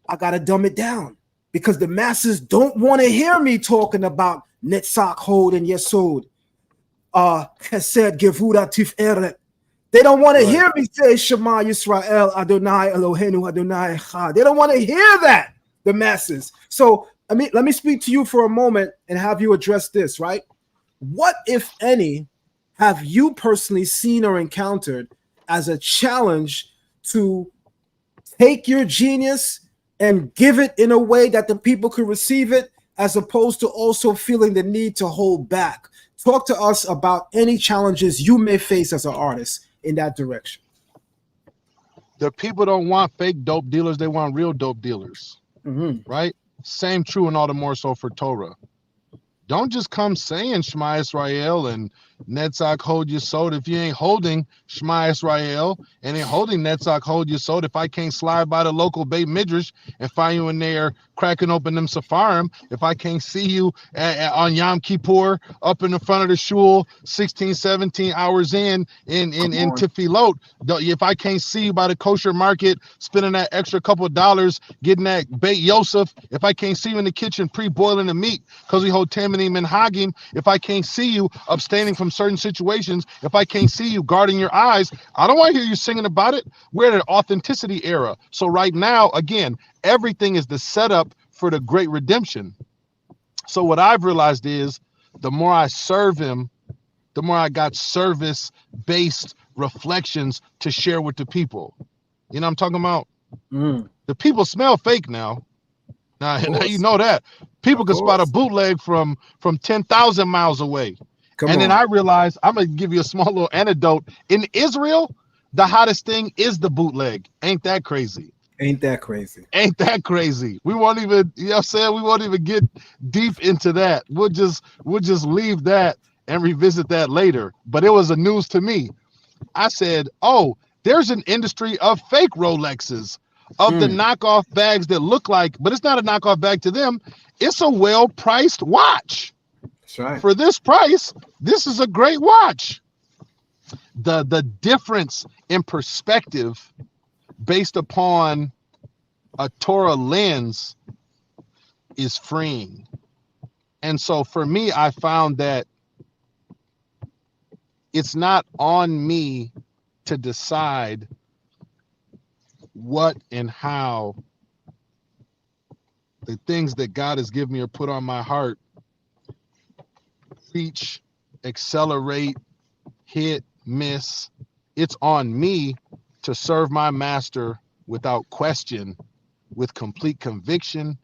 I gotta dumb it down because the masses don't want to hear me talking about Netzach, Hod, and Yesod, Chesed, Gevura, Tiferet. They don't want to hear me say Shema Yisrael, Adonai Eloheinu, Adonai Echad. They don't want to hear that, the masses. So let me speak to you for a moment and have you address this, right? What, if any, have you personally seen or encountered as a challenge to take your genius and give it in a way that the people could receive it, as opposed to also feeling the need to hold back? Talk to us about any challenges you may face as an artist in that direction. The people don't want fake dope dealers. They want real dope dealers, right? Same true and all the more so for Torah. Don't just come saying Shema Israel and Netzach hold your soul if you ain't holding Shema Israel and ain't holding Netzach hold your soul. If I can't slide by the local Beit Midrash and find you in there cracking open them Sepharim, if I can't see you on Yom Kippur up in the front of the shul 16, 17 hours in Tefillot, if I can't see you by the kosher market spending that extra couple of dollars getting that Beit Yosef, if I can't see you in the kitchen pre-boiling the meat because we hold Tammany Menhagim, if I can't see you abstaining from certain situations, if I can't see you guarding your eyes, I don't want to hear you singing about it. We're in an authenticity era. So right now, again, everything is the setup for the great redemption. So what I've realized is the more I serve him, the more I got service-based reflections to share with the people. You know what I'm talking about? The people smell fake now. Now you know that. People can spot a bootleg from 10,000 miles away. Then I realized, I'm going to give you a small little anecdote. In Israel, the hottest thing is the bootleg. Ain't that crazy? Ain't that crazy? Ain't that crazy? We won't even, you know what I'm saying? We won't even get deep into that. We'll just leave that and revisit that later. But it was a news to me. I said, oh, there's an industry of fake Rolexes, of the knockoff bags that look like, but it's not a knockoff bag to them. It's a well-priced watch. That's right. For this price, this is a great watch. The difference in perspective based upon a Torah lens is freeing. And so for me, I found that it's not on me to decide what and how the things that God has given me or put on my heart reach, accelerate, hit, miss. It's on me to serve my master without question, with complete conviction,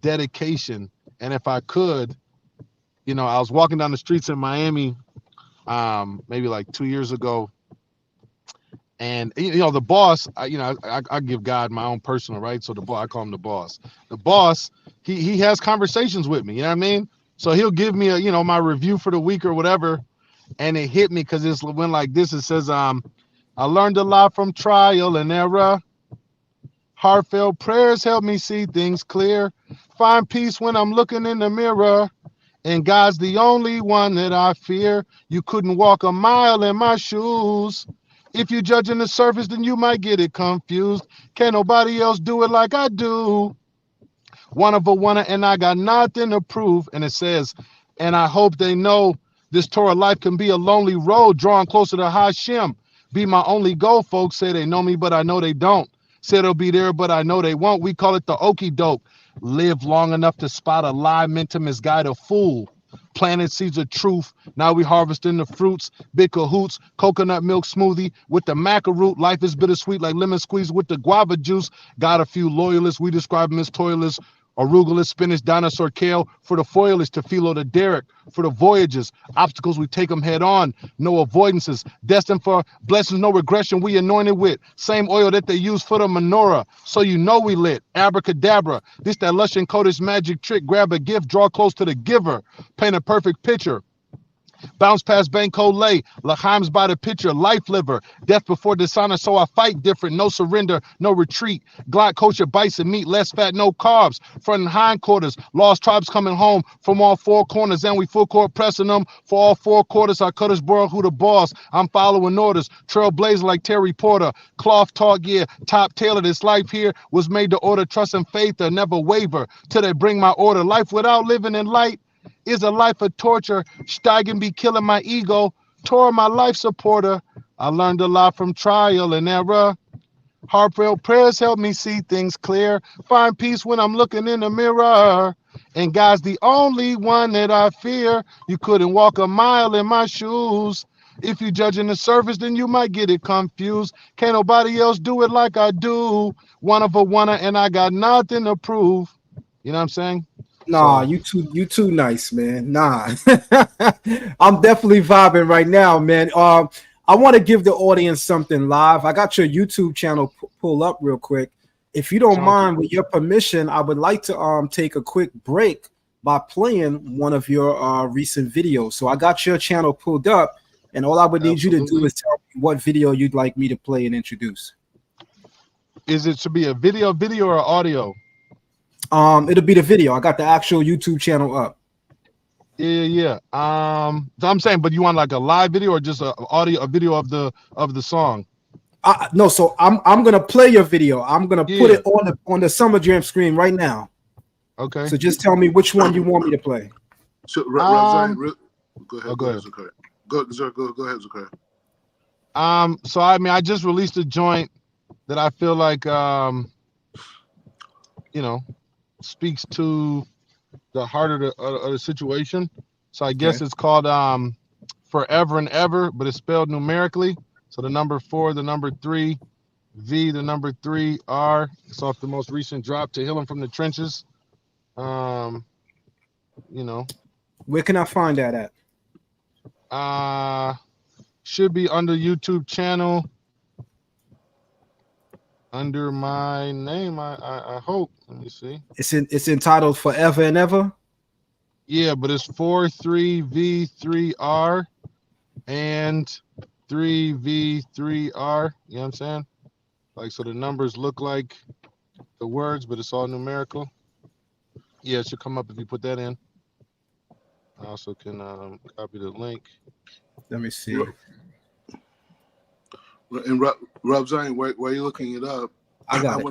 dedication. And if I could, I was walking down the streets in Miami maybe like 2 years ago, and the boss, I give God my own personal, right? So the boss, I call him the boss. The boss, he has conversations with me, you know what I mean? So he'll give me a, my review for the week or whatever, and it hit me because it's went like this. It says, I learned a lot from trial and error. Heartfelt prayers help me see things clear. Find peace when I'm looking in the mirror. And God's the only one that I fear. You couldn't walk a mile in my shoes. If you're judging the surface, then you might get it confused. Can't nobody else do it like I do. One of a one, and I got nothing to prove. And it says, and I hope they know this Torah life can be a lonely road, drawing closer to Hashem. Be my only goal. Folks say they know me, but I know they don't. Say they'll be there, but I know they won't. We call it the okie doke. Live long enough to spot a lie meant to misguide a fool. Planted seeds of truth. Now we harvesting the fruits. Big cahoots. Coconut milk smoothie with the maca root. Life is bittersweet like lemon squeeze with the guava juice. Got a few loyalists. We describe them as toilers. Arugula, spinach, dinosaur, kale. For the foilists, to philo the derrick. For the voyages, obstacles, we take them head on. No avoidances. Destined for blessings, no regression. We anointed with same oil that they use for the menorah. So you know we lit. Abracadabra. This that lush and Kodesh magic trick. Grab a gift, draw close to the giver. Paint a perfect picture. Bounce past Banco Lay, L'chaim's by the pitcher, life liver, death before dishonor, so I fight different, no surrender, no retreat, glide kosher bison meat, less fat, no carbs, front and hindquarters, lost tribes coming home from all four corners, and we full court pressing them for all four quarters, I cut his borough, who the boss, I'm following orders, trailblazer like Terry Porter, cloth talk, yeah, top tailor, this life here was made to order, trust and faith, or never waver, till they bring my order, life without living in light, is a life of torture. Steigen be killing my ego. Torah my life supporter. I learned a lot from trial and error. Heartfelt prayers help me see things clear. Find peace when I'm looking in the mirror. And God's the only one that I fear. You couldn't walk a mile in my shoes. If you judging the surface, then you might get it confused. Can't nobody else do it like I do. One of a one, and I got nothing to prove. You know what I'm saying? Nah, So you too nice, man. Nah, I'm definitely vibing right now, man. I want to give the audience something live. I got your YouTube channel pull up real quick. If you don't sounds mind, good. with your permission, I would like to take a quick break by playing one of your recent videos. So I got your channel pulled up, and all I would need you to do Absolutely. is tell me what video you'd like me to play and introduce. Is it to be a video or audio? It'll be the video. I got the actual YouTube channel up. Yeah. So I'm saying, but you want like a live video or just a video of the song? No, so I'm gonna play your video. I'm gonna put Yeah. it on the Summer Jam screen right now. Okay. So just tell me which one you want me to play. So, Rob Zion, go ahead. Oh, Go ahead, Zakaria. Go ahead, Zakaria. So I mean, I just released a joint that I feel like speaks to the heart of the situation. So I guess it's called Forever and Ever, but it's spelled numerically. So the number 4, the number 3, V, the number 3, R. It's off the most recent drop, To Heal Him from the Trenches. Where can I find that at? Should be under YouTube channel. Under my name, I hope. Let me see. It's entitled Forever and Ever. Yeah, but it's 4-3-V-3-R and 3-V-3-R. You know what I'm saying? Like, so the numbers look like the words, but it's all numerical. Yeah, it should come up if you put that in. I also can copy the link. Let me see. And Rob Zion, while you're looking it up, I just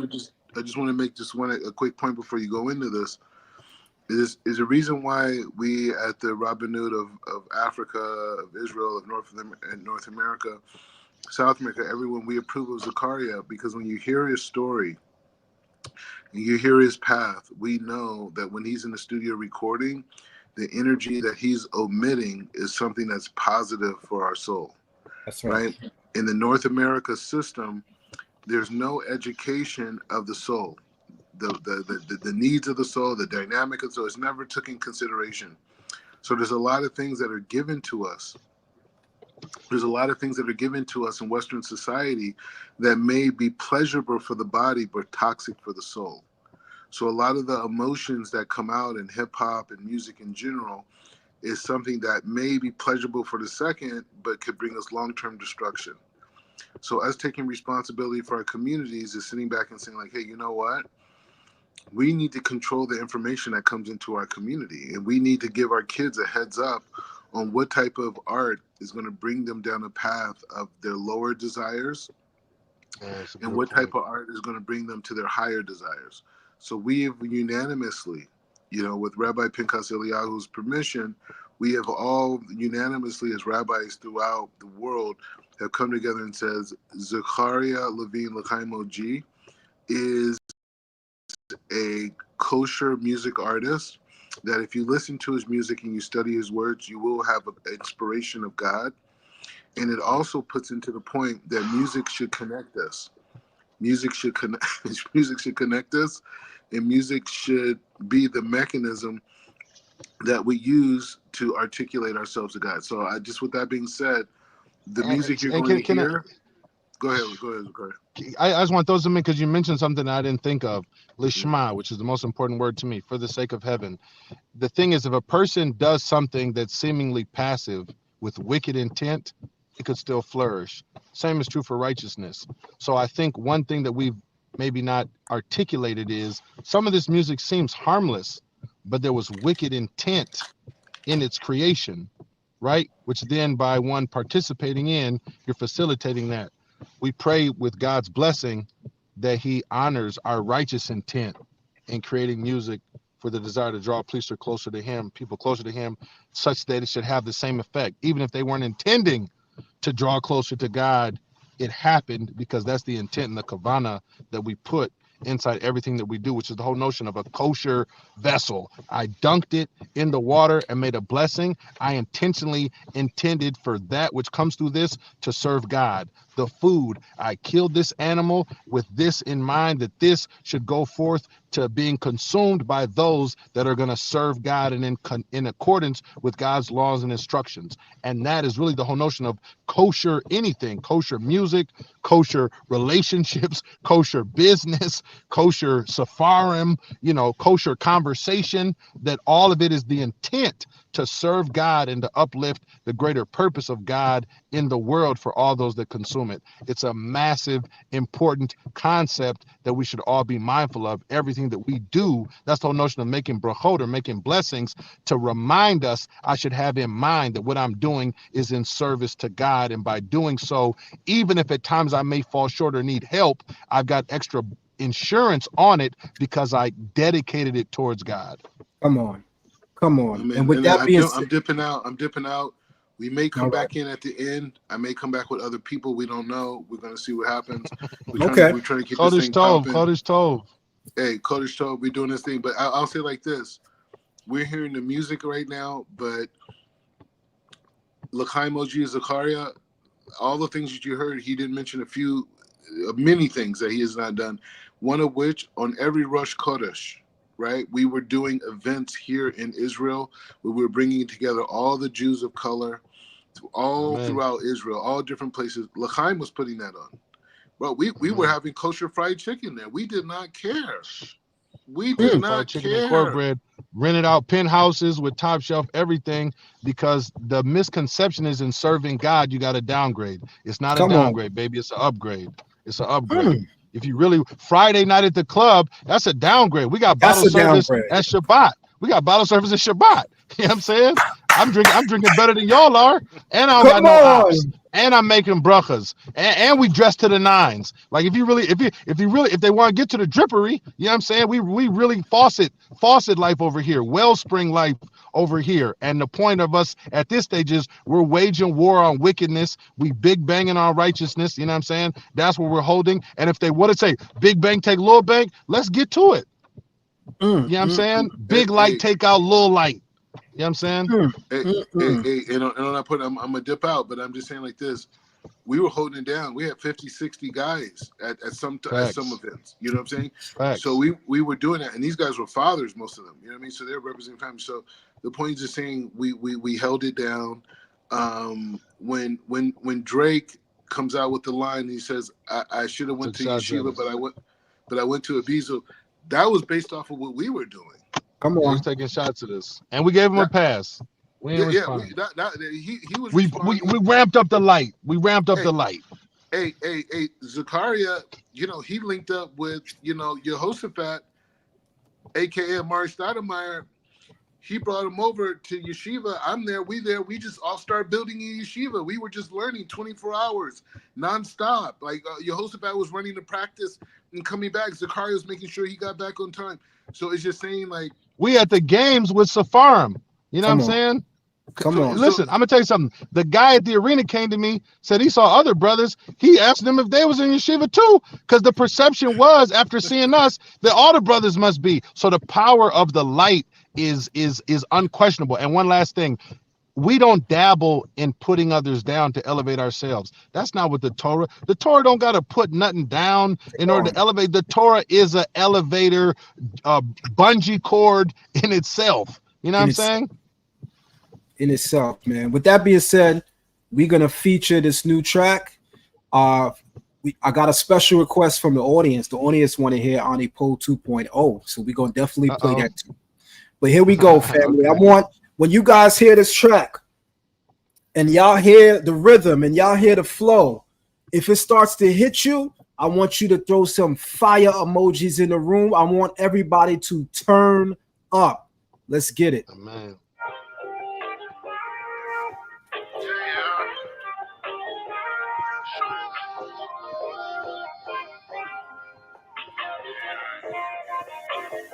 want to make a quick point before you go into this. Is a reason why we at the Rabbinut of Africa, of Israel, of North America, South America, everyone, we approve of Zakaria, because when you hear his story and you hear his path, we know that when he's in the studio recording, the energy that he's omitting is something that's positive for our soul. That's right. In the North America system, there's no education of the soul. The needs of the soul, the dynamic of the soul is never taken in consideration. So there's a lot of things that are given to us. There's a lot of things that are given to us in Western society that may be pleasurable for the body but toxic for the soul. So a lot of the emotions that come out in hip hop and music in general is something that may be pleasurable for the second, but could bring us long-term destruction. So us taking responsibility for our communities is sitting back and saying like, hey, you know what? We need to control the information that comes into our community, and we need to give our kids a heads up on what type of art is going to bring them down a path of their lower desires, and what type of art is going to bring them to their higher desires. So we have unanimously, with Rabbi Pinchas Eliyahu's permission, we have all unanimously as rabbis throughout the world have come together and says Zakaria Levine L'chaim OG is a kosher music artist that if you listen to his music and you study his words, you will have an inspiration of God. And it also puts into the point that music should connect us. Music should connect. Music should connect us, and music should be the mechanism that we use to articulate ourselves to God. So, with that being said, the music you're going to hear. Go ahead. I just want those to me because you mentioned something I didn't think of. Lishma, which is the most important word to me, for the sake of heaven. The thing is, if a person does something that's seemingly passive with wicked intent, it could still flourish. Same is true for righteousness. So I think one thing that we've maybe not articulated is some of this music seems harmless, but there was wicked intent in its creation, right? Which then by one participating in, you're facilitating that. We pray with God's blessing that he honors our righteous intent in creating music for the desire to draw people closer to him, such that it should have the same effect. Even if they weren't intending to draw closer to God, it happened because that's the intent and the kavana that we put inside everything that we do, which is the whole notion of a kosher vessel. I dunked it in the water and made a blessing. I intentionally intended for that which comes through this to serve God. The food, I killed this animal with this in mind, that this should go forth to being consumed by those that are going to serve God and in accordance with God's laws and instructions. And that is really the whole notion of kosher anything, kosher music, kosher relationships, kosher business, kosher safarim, kosher conversation, that all of it is the intent to serve God and to uplift the greater purpose of God in the world for all those that consume it. It's a massive, important concept that we should all be mindful of. Everything that we do, that's the whole notion of making brachot or making blessings, to remind us, I should have in mind that what I'm doing is in service to God. And by doing so, even if at times I may fall short or need help, I've got extra insurance on it because I dedicated it towards God. Come on. And with that being said, I'm dipping out. We may come back in at the end. I may come back with other people. We don't know. We're going to see what happens. We're trying to keep this thing popping. Kodesh Tov. Hey, Kodesh Tov, we're doing this thing. But I'll say like this. We're hearing the music right now, but L'chaim OG Zakaria, all the things that you heard, he didn't mention many things that he has not done. One of which, on every Rosh Chodesh, right? We were doing events here in Israel where we were bringing together all the Jews of color, throughout Israel, all different places. L'chaim was putting that on. Bro, we were having kosher fried chicken there. We did not care. We did not chicken care. And cornbread, rented out penthouses with top shelf everything, because the misconception is in serving God, you got to downgrade. It's not a downgrade, baby. It's an upgrade. It's an upgrade. If you really, Friday night at the club, that's a downgrade. We got bottle service at Shabbat. We got bottle service at Shabbat. You know what I'm saying? I'm drinking better than y'all are, and I don't got no ops, and I'm making brachas, and we dress to the nines. Like if they want to get to the drippery, you know what I'm saying? We really faucet life over here, wellspring life over here. And the point of us at this stage is we're waging war on wickedness. We big banging on righteousness. You know what I'm saying? That's what we're holding. And if they want to say big bang take little bang, let's get to it. You know what I'm saying? Big light take out little light. You know what I'm saying? And I'm gonna dip out, but I'm just saying like this. We were holding it down. We had 50, 60 guys at some events. You know what I'm saying? Facts. So we were doing that, and these guys were fathers, most of them. You know what I mean? So they're representing family. So the point is just saying we held it down. When Drake comes out with the line, he says, "I should have went to Yeshiva, but I went to Abizu." That was based off of what we were doing. Come He on. was taking shots at us, and we gave him a pass. We ain't respond. He was. We ramped up the light. We ramped up Hey. the light. Hey, Zakaria, he linked up with, Jehoshaphat, aka Amari Stoudemire. He brought him over to yeshiva. I'm there. We there. We just all start building in yeshiva. We were just learning 24 hours nonstop. Like Jehoshaphat was running the practice and coming back. Zakaria was making sure he got back on time. So it's just saying, like, we at the games with Safarim. You know what I'm saying? Come on. Listen, I'm gonna tell you something. The guy at the arena came to me, said he saw other brothers. He asked them if they was in yeshiva too, because the perception was, after seeing us, that all the brothers must be. So the power of the light is unquestionable. And one last thing, we don't dabble in putting others down to elevate ourselves. That's not what the Torah don't got to put nothing down in order to elevate. The Torah is an elevator, bungee cord in itself. You know what I'm saying? In itself, man. With that being said, we're gonna feature this new track. I got a special request from the audience. The audience want to hear Anipo 2.0, so we're gonna definitely play that too. But here we go, family. Okay. I want, when you guys hear this track and y'all hear the rhythm and y'all hear the flow, if it starts to hit you, I want you to throw some fire emojis in the room. I want everybody to turn up. Let's get it. Amen.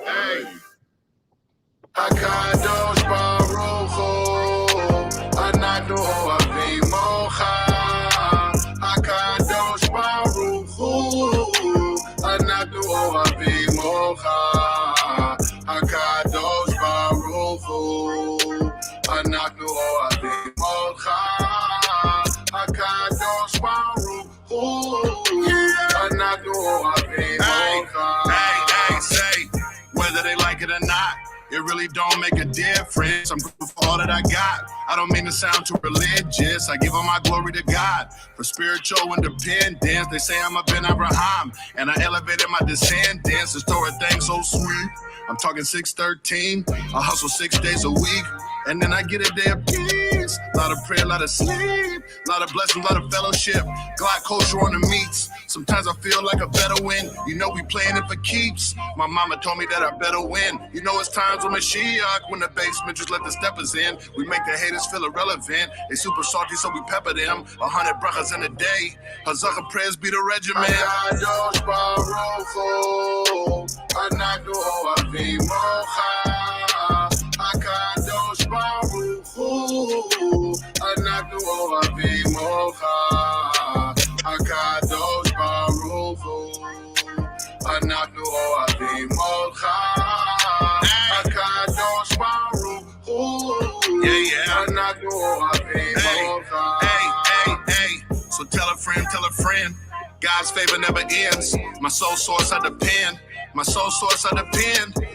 Hey, Hakadosh Baruch Hu, Anatu Ohavim Mocha. Hakadosh Baruch Hu, Anatu Ohavim Mocha. Hakadosh Baruch Hu, Anatu Ohavim Mocha. Hakadosh Baruch Hu, Anatu Ohavim Mocha. Hey, say, whether they like it or not, it really don't make a difference. I'm grateful for all that I got. I don't mean to sound too religious. I give all my glory to God for spiritual independence. They say I'm a Ben Abraham, and I elevated my descendants. This Torah thing so sweet. I'm talking 613. I hustle 6 days a week, and then I get a day of peace. A lot of prayer, a lot of sleep, a lot of blessings, a lot of fellowship. Glad culture on the meats. Sometimes I feel like a better win. You know we playing it for keeps. My mama told me that I better win. You know it's times when Mashiach, when the basement just let the steppers in. We make the haters feel irrelevant. They super salty, so we pepper them. 100 brachas in a day. Hazaka prayers be the regimen. Hakadosh Baruch Hu, Anatu Ohavim Mocha. Hakadosh Baruch Hu, Anatu Ohavim Mocha. Hakadosh Baruch Hu, Anatu Ohavim Mocha. Hakadosh Baruch Hu, Anatu Ohavim Mocha. Hey. So tell a friend. God's favor never ends. My soul source I depend.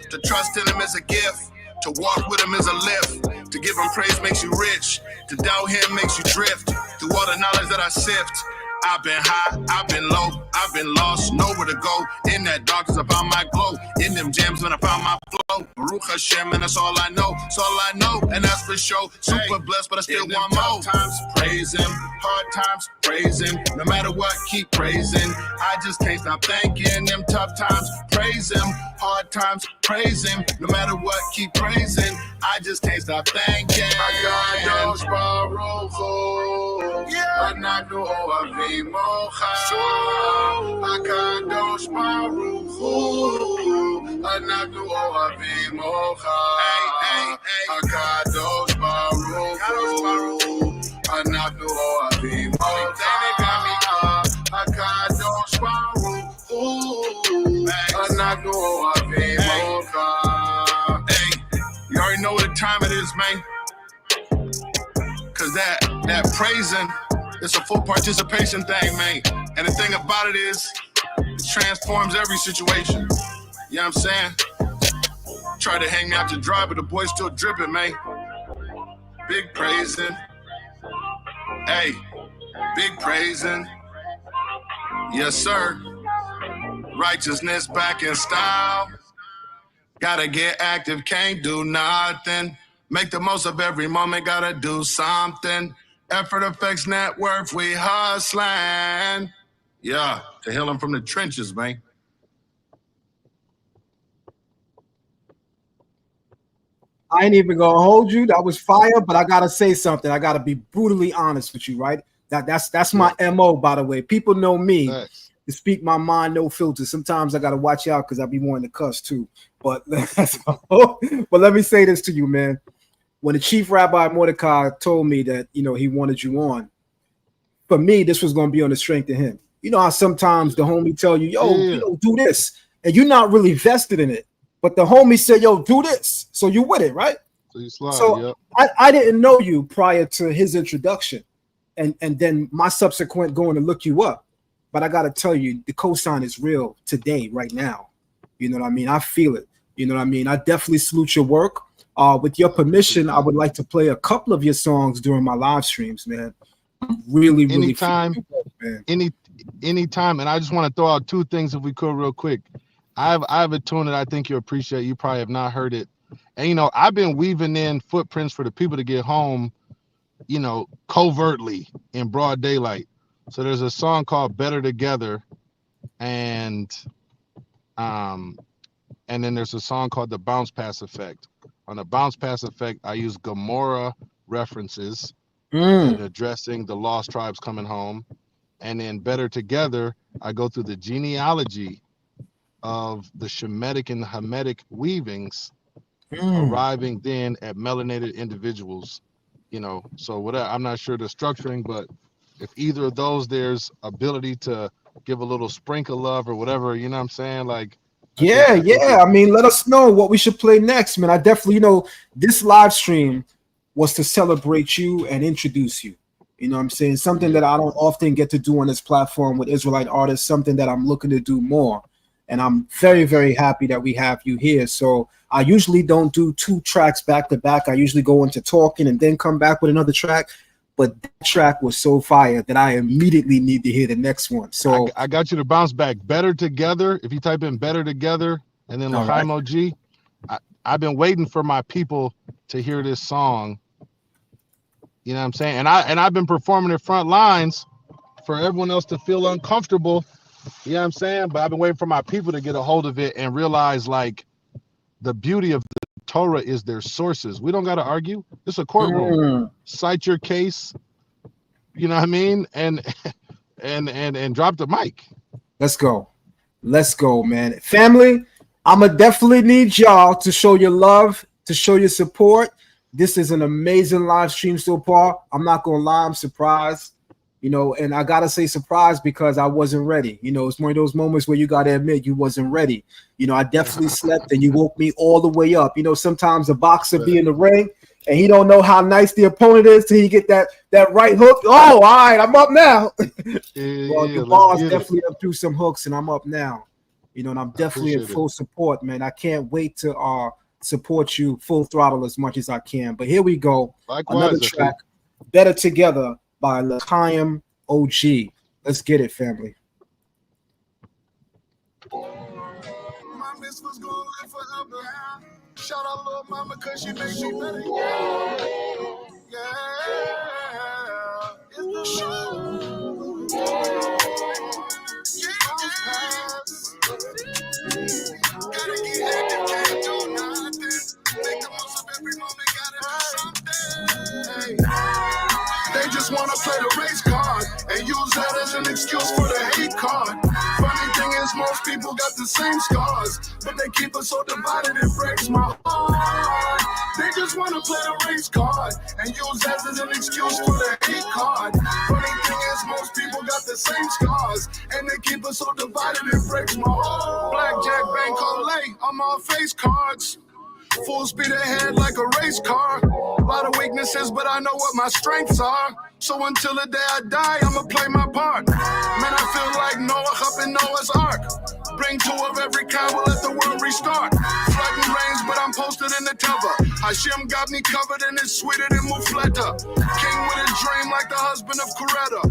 To trust in him is a gift. To walk with him is a lift. To give him praise makes you rich. To doubt him makes you drift. Through all the knowledge that I sift, I've been high, I've been low, I've been lost, nowhere to go. In that darkness I found my glow. In them jams when I found my flow. Baruch Hashem, and that's all I know. And that's for sure. Super blessed, but I still want more. Times praise him, hard times praise him. No matter what, keep praising. I just can't stop thanking them. Tough times praise him, hard times praise him. No matter what, keep praising. I just can't stop thanking. Hakadosh Baruch Hu, Anatu Ohavim Mocha. Hakadosh Baruch Hu, Anatu Ohavim Mocha. Hakadosh Baruch Hu, Anatu Ohavim Mocha. Hakadosh Baruch Hu, Anatu Ohavim Mocha. You already know what the time it is, man. Cause that praising, it's a full participation thing, man. And the thing about it is, it transforms every situation. You know what I'm saying? Try to hang me out to dry, but the boy's still dripping, man. Big praising. Hey, big praising. Yes, sir. Righteousness back in style. Gotta get active, can't do nothing. Make the most of every moment, gotta do something. Effort affects net worth, we hustling. Yeah, to heal them from the trenches, man. I ain't even gonna hold you. That was fire, but I gotta say something. I gotta be brutally honest with you, right? That's my MO, by the way. People know me to speak my mind, no filter. Sometimes I gotta watch out because I be wanting to cuss too. But let me say this to you, man. When the chief rabbi Mordecai told me that he wanted you on, for me, this was gonna be on the strength of him. You know how sometimes the homie tell you, yo, do this, and you're not really vested in it. But the homie said, yo, do this. So you with it, right? So you slide, so I didn't know you prior to his introduction. And then my subsequent going to look you up. But I got to tell you, the cosign is real today, right now. You know what I mean? I feel it. You know what I mean? I definitely salute your work. With your permission, I would like to play a couple of your songs during my live streams, man. Really, anytime. And I just want to throw out two things if we could real quick. I have a tune that I think you'll appreciate. You probably have not heard it. And, I've been weaving in footprints for the people to get home, covertly in broad daylight. So there's a song called Better Together. And then there's a song called The Bounce Pass Effect. On the Bounce Pass Effect, I use Gomorrah references in addressing the lost tribes coming home. And then Better Together, I go through the genealogy of the Shemitic and Hamitic weavings arriving then at melanated individuals, so whatever. I'm not sure the structuring, but if either of those, there's ability to give a little sprinkle of or whatever, you know what I'm saying? Like, I mean, let us know what we should play next, man. I definitely, this live stream was to celebrate you and introduce you. You know what I'm saying? Something that I don't often get to do on this platform with Israelite artists, something that I'm looking to do more. And I'm very, very happy that we have you here. So I usually don't do 2 tracks back to back. I usually go into talking and then come back with another track. But that track was so fire that I immediately need to hear the next one. So I got you to bounce back. Better Together. If you type in Better Together and then L'chaim OG, I've been waiting for my people to hear this song. You know what I'm saying? And I've been performing at front lines for everyone else to feel uncomfortable. You know what I'm saying? But I've been waiting for my people to get a hold of it and realize, like, the beauty of the Torah is their sources. We don't got to argue. It's a courtroom. Cite your case. You know what I mean? And drop the mic. Let's go, man. Family, I'ma definitely need y'all to show your love, to show your support. This is an amazing live stream so far. I'm not gonna lie, I'm surprised. And I gotta say surprised because I wasn't ready. It's one of those moments where you gotta admit you wasn't ready. I definitely slept and you woke me all the way up. Sometimes a boxer be in the ring and he don't know how nice the opponent is till he get that right hook. Oh, all right, I'm up now. Well, the boss definitely threw some hooks and I'm up now. And I'm definitely in full support, man. I can't wait to support you full throttle as much as I can. But here we go. Likewise, another track, Better Together by L'chaim OG. Let's get it, family. My miss was gonna live forever. Shout out little mama cause she made me better. Yeah. It's the show. Gotta get active, can't do nothing. Make the most of every moment, gotta do something. They just wanna play the race card and use that as an excuse for the hate card. Funny thing is, most people got the same scars, but they keep us so divided it breaks my heart. They just wanna play the race card and use that as an excuse for the hate card. Funny thing is, most people got the same scars, and they keep us so divided it breaks my heart. Blackjack, bank, Olay, I'm on face cards. Full speed ahead like a race car. A lot of weaknesses, but I know what my strengths are. So until the day I die, I'ma play my part. Man, I feel like Noah up in Noah's Ark. Bring 2 of every kind, we'll let the world restart. Flooding rains, but I'm posted in the cover. Hashem got me covered and it's sweeter than Mufleta. King with a dream like the husband of Coretta.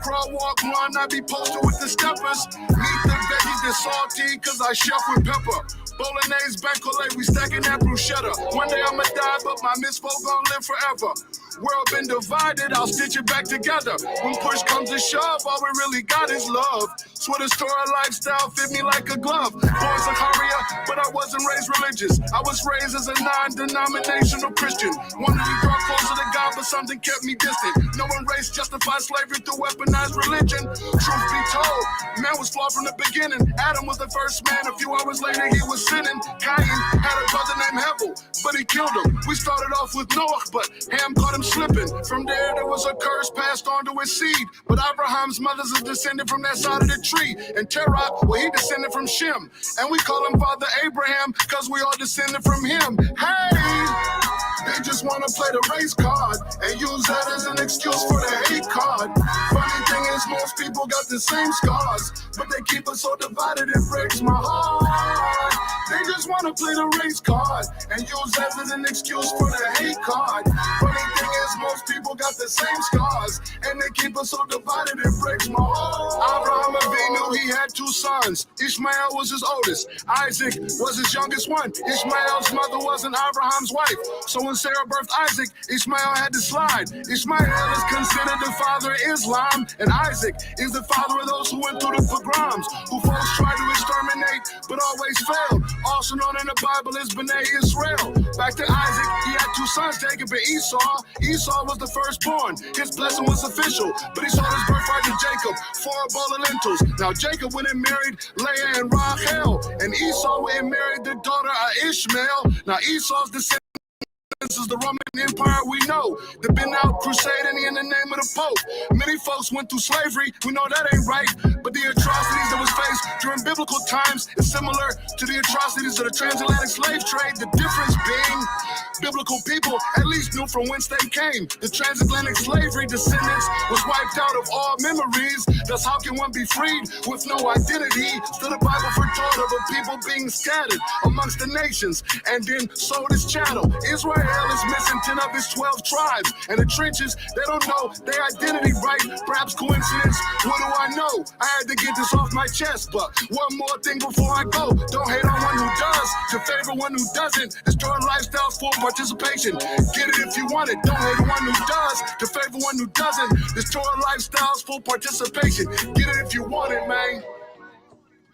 Crawl, walk, run, I be posted with the steppers. Meat the veggies, they're salty, cause I chef with pepper. Bolognese, bancole, we stacking that bruschetta. One day I'ma die, but my misfolk gon' live forever. World been divided, I'll stitch it back together. When push comes to shove, all we really got is love. Swear this Torah lifestyle fit me like a glove. Born Zakaria, but I wasn't raised religious. I was raised as a non-denominational Christian. Wanted to draw closer to God, but something kept me distant. No one race justified slavery through weaponized religion. Truth be told, man was flawed from the beginning. Adam was the first man, a few hours later he was sinning. Cain had a brother named Hevel, but he killed him. We started off with Noah, but Ham caught him slipping. From there was a curse passed on to his seed. But Abraham's mother's is descended from that side of the tree. And Terah, well, he descended from Shem. And we call him Father Abraham, cause we all descended from him. Hey! They just wanna play the race card and use that as an excuse for the hate card. Funny thing is, most people got the same scars, but they keep us so divided it breaks my heart. They just wanna play the race card and use that as an excuse for the hate card. Funny thing is, most people got the same scars, and they keep us so divided it breaks my heart. Abraham Avinu, he had two sons. Ishmael was his oldest. Isaac was his youngest one. Ishmael's mother wasn't Abraham's wife. So when Sarah birthed Isaac, Ishmael had to slide. Ishmael is considered the father of Islam, and Isaac is the father of those who went through the pogroms, who folks tried to exterminate, but always failed. Also known in the Bible as B'nai Israel. Back to Isaac, he had two sons taken by Esau. Esau was the firstborn. His blessing was official, but he sold his birthright to Jacob for a bowl of lentils. Now Jacob went and married Leah and Rachel, and Esau went and married the daughter of Ishmael. Now Esau's descendant. This is the Roman Empire we know. They've been out crusading in the name of the Pope. Many folks went through slavery. We know that ain't right. But the atrocities that was faced during biblical times is similar to the atrocities of the transatlantic slave trade. The difference being, biblical people at least knew from whence they came. The transatlantic slavery descendants was wiped out of all memories. Thus, how can one be freed with no identity? Still, the Bible foretold of a people being scattered amongst the nations and then sold as chattel. Israel is missing 10 of his 12 tribes. And the trenches, they don't know their identity right. Perhaps coincidence, what do I know? I had to get this off my chest, but one more thing before I go. Don't hate on one who does, to favor one who doesn't. Destroy lifestyles for participation. Get it if you want it. Don't hate on one who does, to favor one who doesn't. Destroy lifestyles for participation. Get it if you want it, man.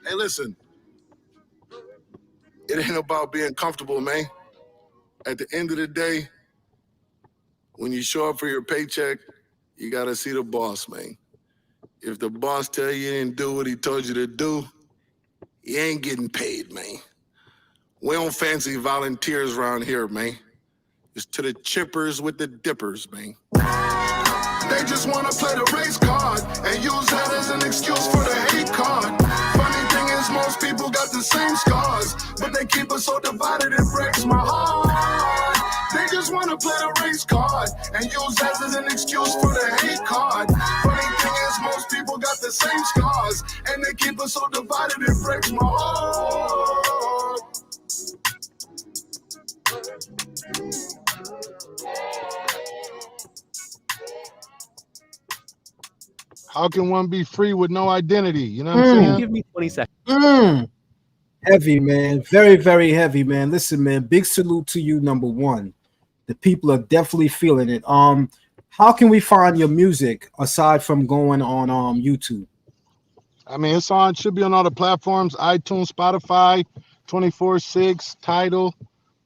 Hey, listen. It ain't about being comfortable, man. At the end of the day, when you show up for your paycheck, you gotta see the boss, man. If the boss tell you didn't do what he told you to do, you ain't getting paid, man. We don't fancy volunteers around here, man. It's to the chippers with the dippers, man. They just wanna play the race card and use that as an excuse for the hate card. Funny thing is, most people got the same scars, but they keep us so divided it breaks my heart. They just wanna play the race card and use that as an excuse for the hate card. Funny thing is, most people got the same scars, and they keep us so divided it breaks my heart. How can one be free with no identity? You know what I'm saying? Give me 20 seconds. Heavy, man. Very, very heavy, man. Listen, man, big salute to you, number one. The people are definitely feeling it. How can we find your music aside from going on YouTube? I mean, it's on, should be on all the platforms, iTunes, Spotify, 24/6, Tidal,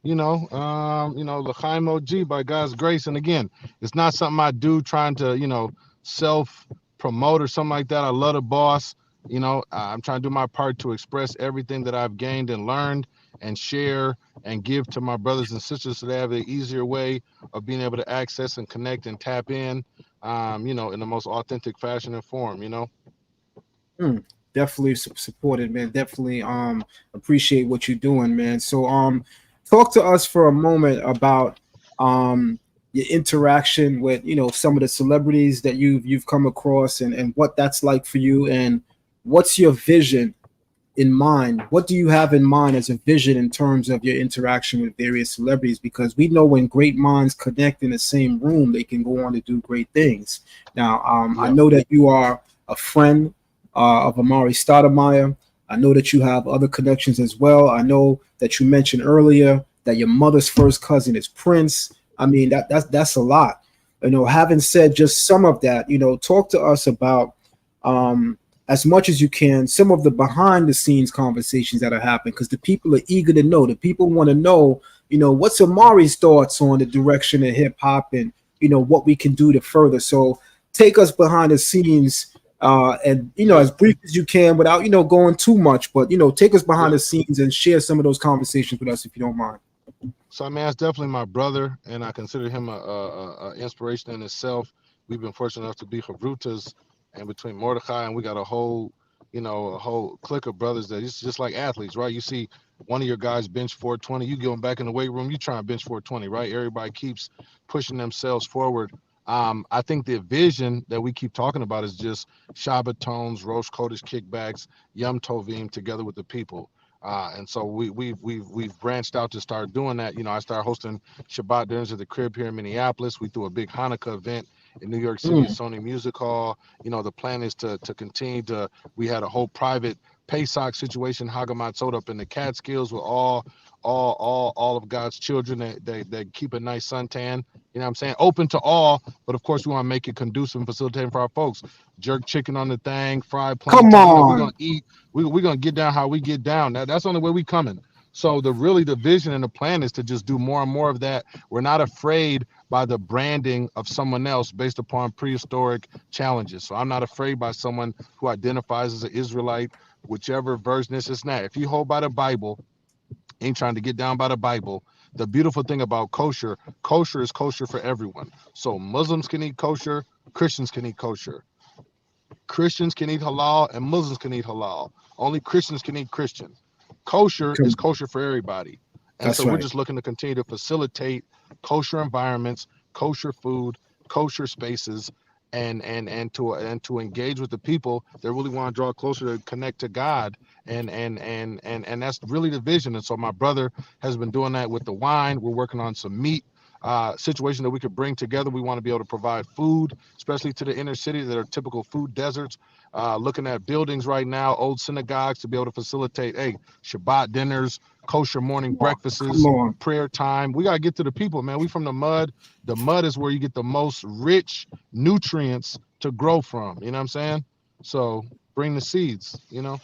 L'chaim OG by God's grace. And again, it's not something I do trying to, self-promote or something like that. I love the boss. I'm trying to do my part to express everything that I've gained and learned and share and give to my brothers and sisters so they have an easier way of being able to access and connect and tap in, in the most authentic fashion and form, Definitely supported, man. Definitely appreciate what you're doing, man. So talk to us for a moment about your interaction with some of the celebrities that you've come across and what that's like for you, and what's your vision in mind? What do you have in mind as a vision in terms of your interaction with various celebrities? Because we know when great minds connect in the same room, they can go on to do great things. Now, I know that you are a friend of Amari Stoudemire. I know that you have other connections as well. I know that you mentioned earlier that your mother's first cousin is Prince. I mean, that's a lot. You know, having said just some of that, you know, talk to us about as much as you can, some of the behind the scenes conversations that are happening, because the people are eager to know. The people want to know, you know, what's Amari's thoughts on the direction of hip hop and, you know, what we can do to further. So take us behind the scenes and, you know, as brief as you can without, you know, going too much, but, you know, take us behind the scenes and share some of those conversations with us, if you don't mind. So, I mean, that's definitely my brother, and I consider him a inspiration in itself. We've been fortunate enough to be Chavrutas, and between Mordecai and we got a whole clique of brothers that it's just like athletes, right? You see one of your guys bench 420, you go back in the weight room, you try and bench 420, right? Everybody keeps pushing themselves forward. I think the vision that we keep talking about is just Shabbat tones, Rosh Kodesh kickbacks, Yom Tovim together with the people. And so we've branched out to start doing that. You know, I started hosting Shabbat dinners at the crib here in Minneapolis. We threw a big Hanukkah event in New York City at Sony Music Hall. You know, the plan is to continue to. We had a whole private Pesach situation, Hagamatzot up in the Catskills with all of God's children that keep a nice suntan. You know what I'm saying? Open to all, but of course we want to make it conducive and facilitating for our folks. Jerk chicken on the thing, fried plantain. Come on. You know, we're gonna eat. We're gonna get down how we get down. That's the only way we coming. So the vision and the plan is to just do more and more of that. We're not afraid by the branding of someone else based upon prehistoric challenges. So I'm not afraid by someone who identifies as an Israelite, whichever version this is not. If you hold by the Bible, ain't trying to get down by the Bible. The beautiful thing about kosher is kosher for everyone. So Muslims can eat kosher, Christians can eat kosher. Christians can eat halal and Muslims can eat halal. Only Christians can eat Christian. Kosher is kosher for everybody. And so we're just looking to continue to facilitate kosher environments, kosher food, kosher spaces, and to engage with the people that really want to draw closer to connect to God. And that's really the vision. And so my brother has been doing that with the wine. We're working on some meat situation that we could bring together. We want to be able to provide food, especially to the inner city that are typical food deserts. Looking at buildings right now, old synagogues, to be able to facilitate, Shabbat dinners, kosher morning breakfasts, prayer time. We got to get to the people, man. We from the mud. The mud is where you get the most rich nutrients to grow from. You know what I'm saying? So bring the seeds, you know?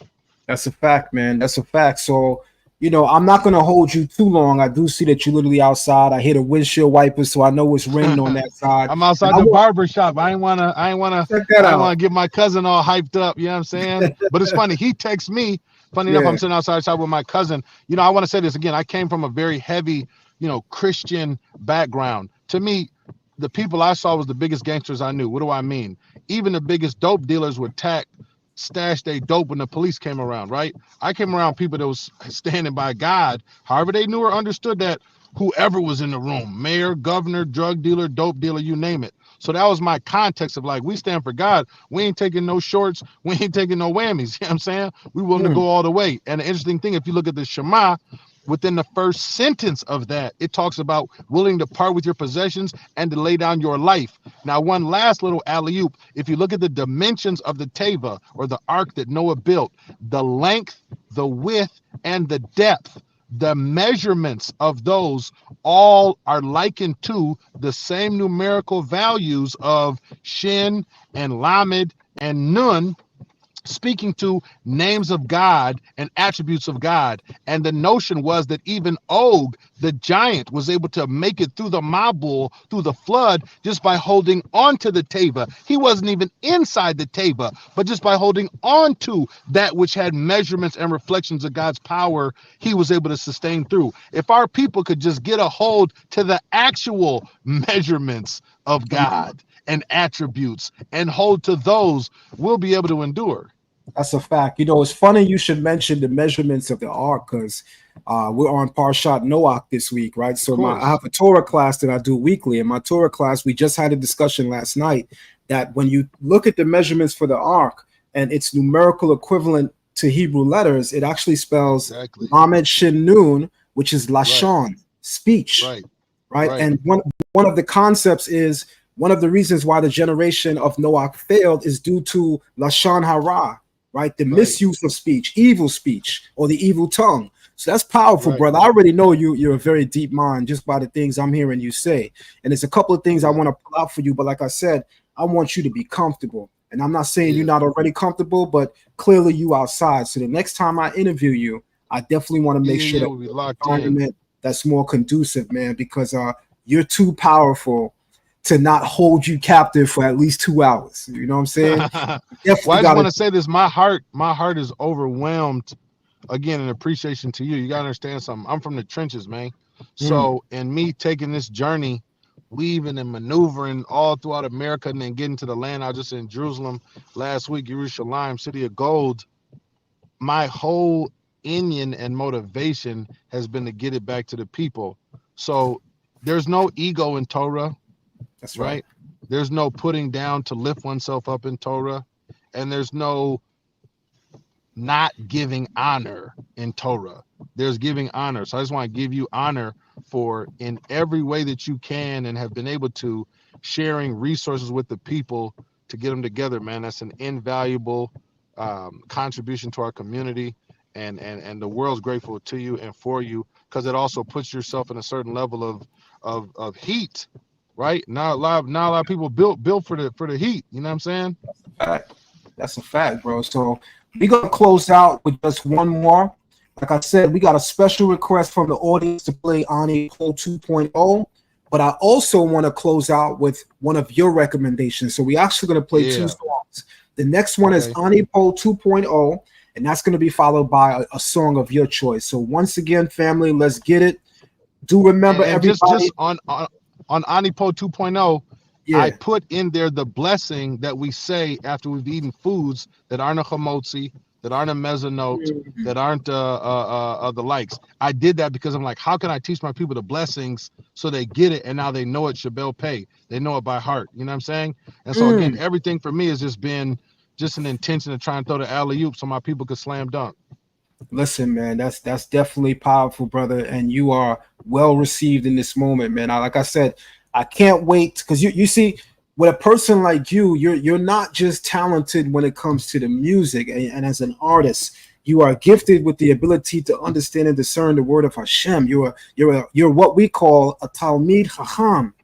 That's a fact, man. That's a fact. So, you know, I'm not going to hold you too long. I do see that you're literally outside. I hear the windshield wipers, so I know it's raining on that side. I'm outside the barber shop. I ain't wanna get my cousin all hyped up. You know what I'm saying? But it's funny. He texts me. Funny enough, I'm sitting outside with my cousin. You know, I want to say this again. I came from a very heavy, you know, Christian background. To me, the people I saw was the biggest gangsters I knew. What do I mean? Even the biggest dope dealers would stash their dope when the police came around, right? I came around people that was standing by God. However, they knew or understood that whoever was in the room, mayor, governor, drug dealer, dope dealer, you name it. So that was my context of like, we stand for God. We ain't taking no shorts. We ain't taking no whammies. You know what I'm saying? We willing to go all the way. And the interesting thing, if you look at the Shema, within the first sentence of that, it talks about willing to part with your possessions and to lay down your life. Now, one last little alley-oop. If you look at the dimensions of the Teva, or the ark that Noah built, the length, the width, and the depth, the measurements of those all are likened to the same numerical values of Shin and Lamed and Nun, speaking to names of God and attributes of God. And the notion was that even Og, the giant, was able to make it through the Mabul, through the flood, just by holding on to the Teva. He wasn't even inside the Teva, but just by holding on to that which had measurements and reflections of God's power, he was able to sustain through. If our people could just get a hold to the actual measurements of God and attributes and hold to those, we'll be able to endure. That's a fact. You know, it's funny you should mention the measurements of the ark, because we're on Parshat Noach this week, right? So I have a Torah class that I do weekly. In my Torah class, we just had a discussion last night that when you look at the measurements for the ark and its numerical equivalent to Hebrew letters, it actually spells Exactly. Lamed Shin Nun, which is Lashon, speech. Right. Right. Right. And one of the concepts is one of the reasons why the generation of Noah failed is due to Lashon Hara, right? The misuse of speech, evil speech, or the evil tongue. So that's powerful, Right. brother. I already know you're a very deep mind just by the things I'm hearing you say. And there's a couple of things I want to pull out for you, but like I said, I want you to be comfortable. And I'm not saying you're not already comfortable, but clearly you outside. So the next time I interview you, I definitely want to make sure that we'll be locked in. That's more conducive, man, because you're too powerful to not hold you captive for at least 2 hours. You know what I'm saying? Well, I just want to say this. My heart is overwhelmed again in appreciation to you. You gotta understand something. I'm from the trenches, man. So in me taking this journey, weaving and maneuvering all throughout America and then getting to the land, I was just in Jerusalem last week, Jerusalem, city of gold. My whole Indian and motivation has been to get it back to the people. So there's no ego in Torah. That's right. There's no putting down to lift oneself up in Torah, and there's no not giving honor in Torah. There's giving honor. So I just want to give you honor for in every way that you can and have been able to sharing resources with the people to get them together, man. That's an invaluable contribution to our community, and the world's grateful to you and for you, because it also puts yourself in a certain level of heat, right? Not a lot of people built for the heat. You know what I'm saying? That's a fact, bro. So we're gonna close out with just one more. Like I said, we got a special request from the audience to play Anipo 2.0, but I also want to close out with one of your recommendations. So we're actually gonna play 2 songs. The next one is Anipo 2.0, and that's gonna be followed by a song of your choice. So once again, family, let's get it. Do remember, and everybody, just on Anipo 2.0, I put in there the blessing that we say after we've eaten foods that aren't a chamotzi, that aren't a mezzanote, that aren't the likes. I did that because I'm like, how can I teach my people the blessings so they get it and now they know it Shabbat pay. They know it by heart. You know what I'm saying? And so again, everything for me has just been just an intention to try and throw the alley-oop so my people could slam dunk. Listen, man, that's definitely powerful, brother, and you are well received in this moment, man. Like I said, I can't wait, because you see, with a person like you're not just talented when it comes to the music, and as an artist, you are gifted with the ability to understand and discern the word of Hashem. You're what we call a Talmid Chacham,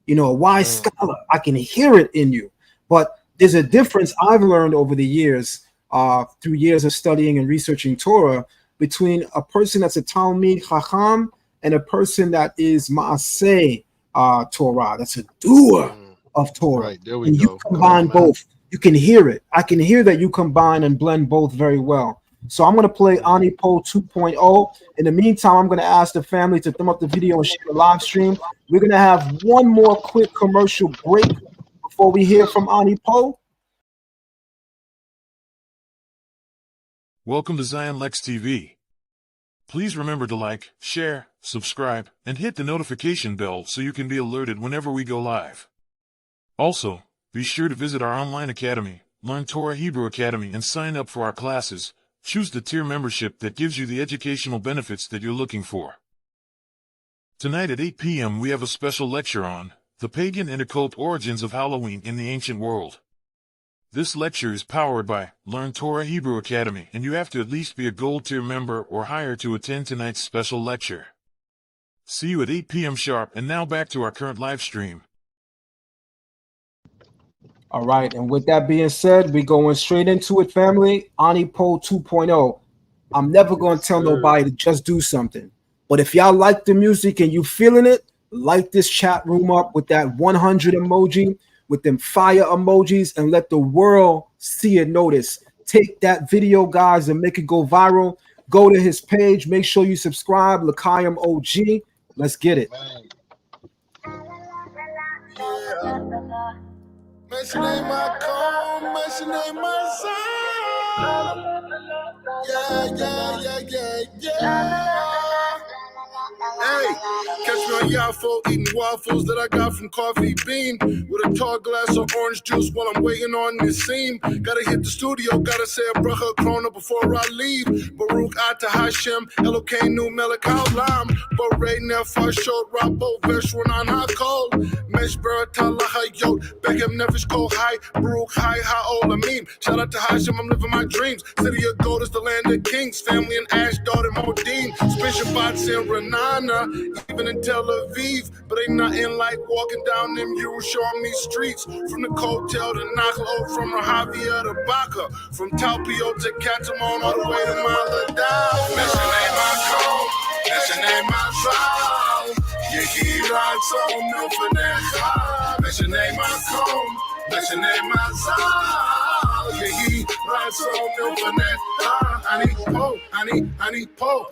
a wise scholar. I can hear it in you, but there's a difference I've learned over the years. Through years of studying and researching Torah, between a person that's a Talmid Chacham and a person that is Maaseh Torah, that's a doer of Torah. Right, there we and go. You combine both. You can hear it. I can hear that you combine and blend both very well. So I'm going to play Anipo 2.0. In the meantime, I'm going to ask the family to thumb up the video and share the live stream. We're going to have one more quick commercial break before we hear from Anipo. Welcome to Zion Lex TV. Please remember to like, share, subscribe, and hit the notification bell so you can be alerted whenever we go live. Also, be sure to visit our online academy, Learn Torah Hebrew Academy, and sign up for our classes. Choose the tier membership that gives you the educational benefits that you're looking for. Tonight at 8 p.m. we have a special lecture on the pagan and occult origins of Halloween in the ancient world. This lecture is powered by Learn Torah Hebrew Academy, and you have to at least be a gold tier member or higher to attend tonight's special lecture. See you at 8 p.m. sharp, and now back to our current live stream. All right, and with that being said, we're going straight into it, family. Anipo 2.0. I'm never going to tell nobody to just do something. But if y'all like the music and you feeling it, light this chat room up with that 100 emoji, with them fire emojis, and let the world see and notice. Take that video, guys, and make it go viral. Go to his page. Make sure you subscribe. L'chaim OG. Let's get it. Mention ain't my comb, mention ain't my sound. Yeah. Hey, catch me on Yaffo eating waffles that I got from Coffee Bean with a tall glass of orange juice while I'm waiting on this scene. Gotta hit the studio, gotta say a bracha krona before I leave. Baruch Ata Hashem, Elokeinu Melech Haolam. Borei Nefesh Shod Rabo Veshronan HaKol. Meshber Talachayot, Bechem Nefesh Kol Hai, Baruch Hai Ha'olamim. Shout out to Hashem, I'm living my dreams. City of gold is the land of kings. Family in Ashdod and Modin. Spend Shabbats in Renana, even in Tel Aviv. But ain't nothing like walking down them Yerushalmi streets. From the Kotel to Nachlo, from Rahavia to Baka. From Talpio to Katamon, all the way to Maladao. Meshanei Makom, Meshanei Mazal. Yehirat Zon Milfanecha. Meshanei Makom, Meshanei Mazal. Yehirat Zon Milfanecha. Anipo, Anipo,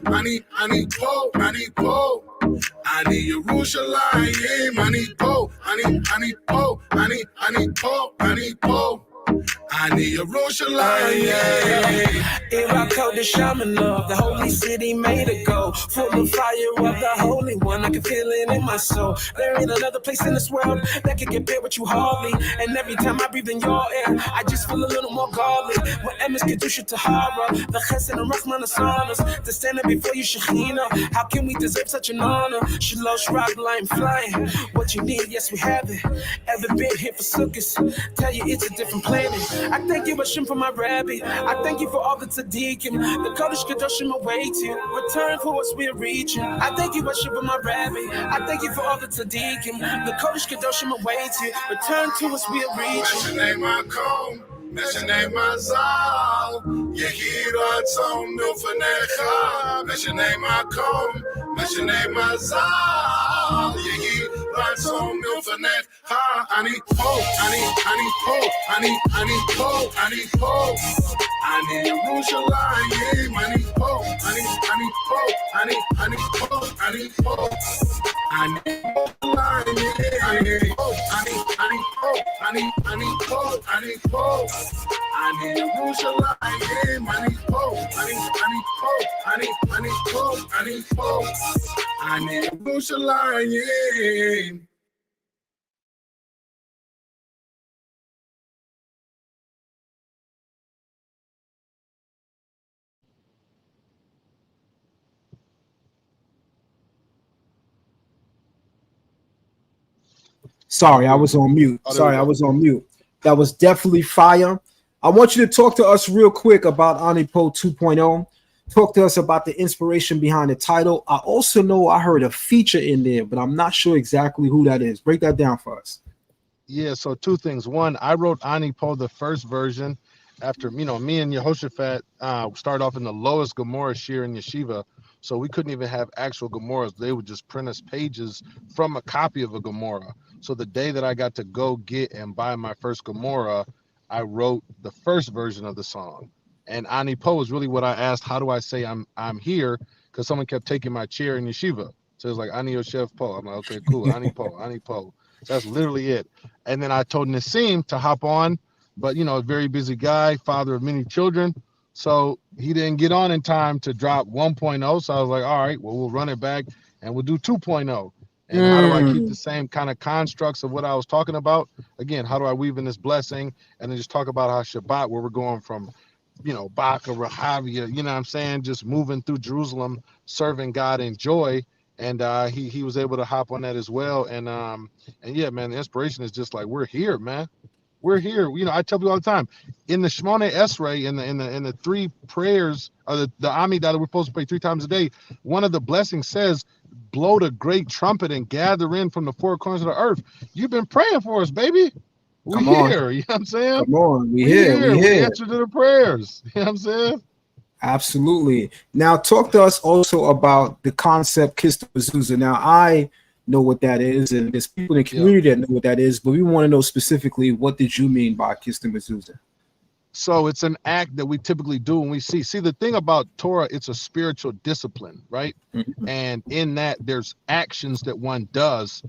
Anipo. Ani Yerushalayim, Anipo, Anipo, Anipo. Ani Yerushalayim. Iraq the shaman of the holy city made a go. Full of fire of the Holy One, I can feel it in my soul. There ain't another place in this world that can compare with you hardly. And every time I breathe in your air, I just feel a little more godly. When Emes Kedusha Tahara, the Chesed and Rahman Asanas, to stand up before you Shekhinah, how can we deserve such an honor? Shalosh Rock, line flying. What you need, yes we have it. Ever been here for Sukkot? Tell you it's a different planet. I thank you, Hashem, for my rabbi. I thank you for all the tzaddikim, the Kodesh Kedoshim awaiting. Return for us we're reaching. I thank you, Hashem, for my rabbi. I thank you for all the tzaddikim, the Kodesh Kedoshim awaiting. Return to us we're reaching. Meshanei Makom, Meshanei Mazal. Yehirat Zon Milfanecha. Meshanei Makom, Meshanei Mazal. Yehirat Zon Milfanecha. Anipo. Ani Yerushalayim, Anipo. Ani Yerushalayim. Sorry, I was on mute. That was definitely fire. I want you to talk to us real quick about Anipo 2.0. Talk to us about the inspiration behind the title. I also know I heard a feature in there, but I'm not sure exactly who that is. Break that down for us. Yeah, so two things. One, I wrote Anipo, the first version, after, me and Yehoshaphat started off in the lowest Gemara shir in Yeshiva. So we couldn't even have actual Gemaras. They would just print us pages from a copy of a Gemara. So the day that I got to go get and buy my first Gemara, I wrote the first version of the song. And Anipo is really what I asked, how do I say I'm here? Because someone kept taking my chair in Yeshiva. So it's like, Ani Yoshev Po. I'm like, okay, cool, Anipo. So that's literally it. And then I told Nassim to hop on, but, a very busy guy, father of many children. So he didn't get on in time to drop 1.0. So I was like, all right, well, we'll run it back and we'll do 2.0. And how do I keep the same kind of constructs of what I was talking about? Again, how do I weave in this blessing and then just talk about how Shabbat, where we're going from, Baka, Rahavia, what I'm saying? Just moving through Jerusalem, serving God in joy. And he was able to hop on that as well. And yeah, man, the inspiration is just like, we're here, man. We're here. I tell people all the time, in the Shemone Esrei, in the three prayers, or the Amidah that we're supposed to pray 3 times a day, one of the blessings says, blow the great trumpet and gather in from the 4 corners of the earth. You've been praying for us, baby. We're here. You know what I'm saying? Come on. We're here. We answer to the prayers. You know what I'm saying? Absolutely. Now, talk to us also about the concept Kiss the Mezuzah. Now, I know what that is, and there's people in the community that know what that is, but we want to know specifically, what did you mean by Kiss the Mezuzah? So it's an act that we typically do when we see the thing about Torah, it's a spiritual discipline, right? Mm-hmm. And in that, there's actions that one does,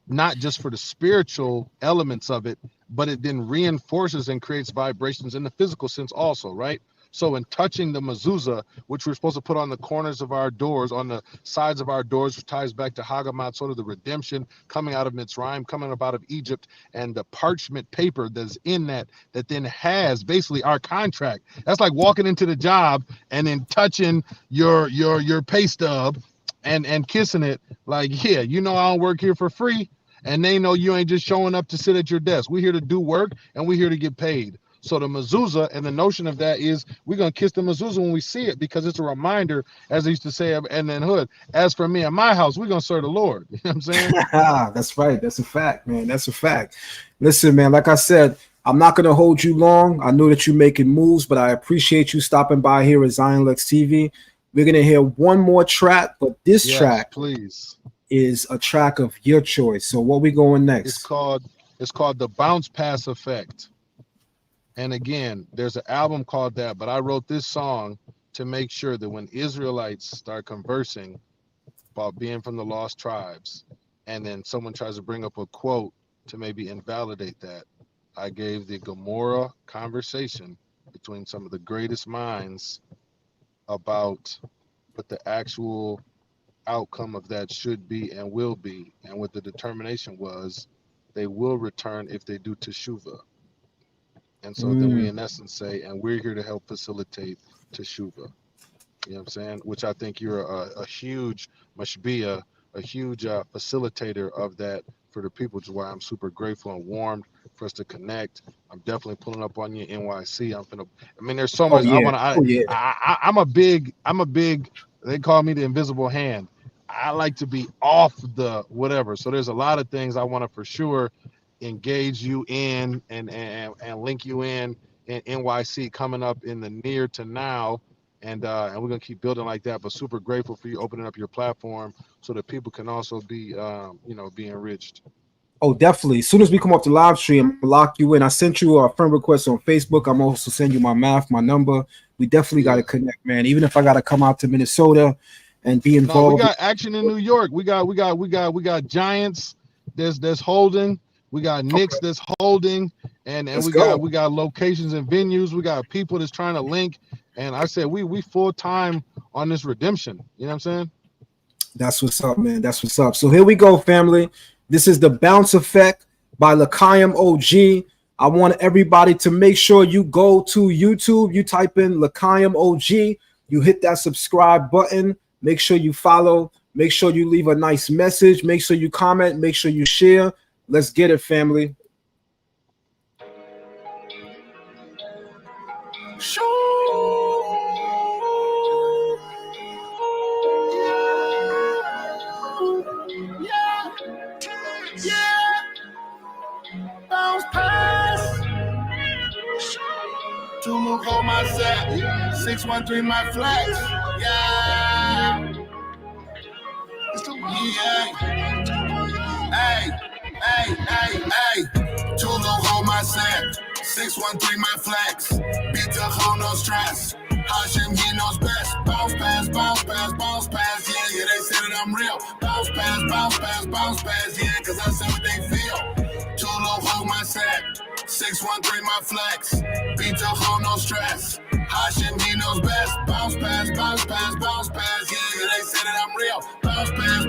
not just for the spiritual elements of it, but it then reinforces and creates vibrations in the physical sense also, right? So in touching the mezuzah, which we're supposed to put on the corners of our doors, on the sides of our doors, which ties back to Hagamat, sort of the redemption coming out of Mitzrayim, coming up out of Egypt, and the parchment paper that's in that then has basically our contract. That's like walking into the job and then touching your pay stub and kissing it like, yeah, you know I don't work here for free. And they know you ain't just showing up to sit at your desk. We're here to do work and we're here to get paid. So the mezuzah and the notion of that is we're going to kiss the mezuzah when we see it, because it's a reminder, as they used to say in the hood, as for me and my house, we're going to serve the Lord. You know what I'm saying? That's right. That's a fact, man. That's a fact. Listen, man, like I said, I'm not going to hold you long. I know that you're making moves, but I appreciate you stopping by here at Zion Lex TV. We're going to hear one more track, but this track, please, is a track of your choice. So what we going next? It's called the Bounce Pass Effect. And again, there's an album called that, but I wrote this song to make sure that when Israelites start conversing about being from the lost tribes, and then someone tries to bring up a quote to maybe invalidate that, I gave the Gomorrah conversation between some of the greatest minds about what the actual outcome of that should be and will be, and what the determination was. They will return if they do teshuvah. And so then we in essence say, and we're here to help facilitate teshuvah. You know what I'm saying? Which I think you're a huge mashbiah, a huge facilitator of that for the people, which is why I'm super grateful and warmed for us to connect. I'm definitely pulling up on you, NYC. I mean, there's so much. I'm a big, they call me the invisible hand. I like to be off the whatever. So there's a lot of things I want to for sure engage you in and link you in NYC coming up in the near to now. And we're going to keep building like that, but super grateful for you opening up your platform so that people can also be, be enriched. Oh, definitely. As soon as we come off the live stream, I'll lock you in. I sent you a friend request on Facebook. I'm also sending you my number. We definitely got to connect, man. Even if I got to come out to Minnesota and be involved. No, we got action in New York. We got Giants. There's holding. We got Knicks that's holding, and we got locations and venues. We got people that's trying to link. And I said we full time on this redemption. You know what I'm saying? That's what's up, man. That's what's up. So here we go, family. This is the Bounce Effect by L'chaim OG. I want everybody to make sure you go to YouTube. You type in L'chaim OG. You hit that subscribe button. Make sure you follow. Make sure you leave a nice message. Make sure you comment. Make sure you share. Let's get it, family. Bounce pass. Two move hold my set. 613 my flex. Yeah. Hey. Tulu hold my set. 613 my flex. Beat the hoe, no stress. Hashim, he knows best. Bounce pass. Yeah, they say that I'm real. Bounce pass. Yeah, cause I say what they feel. Tulu hold my set. 613 my flex. Beat the hoe, no stress. Hashim, he knows best. Bounce pass. Yeah, they say that I'm real. Bounce pass.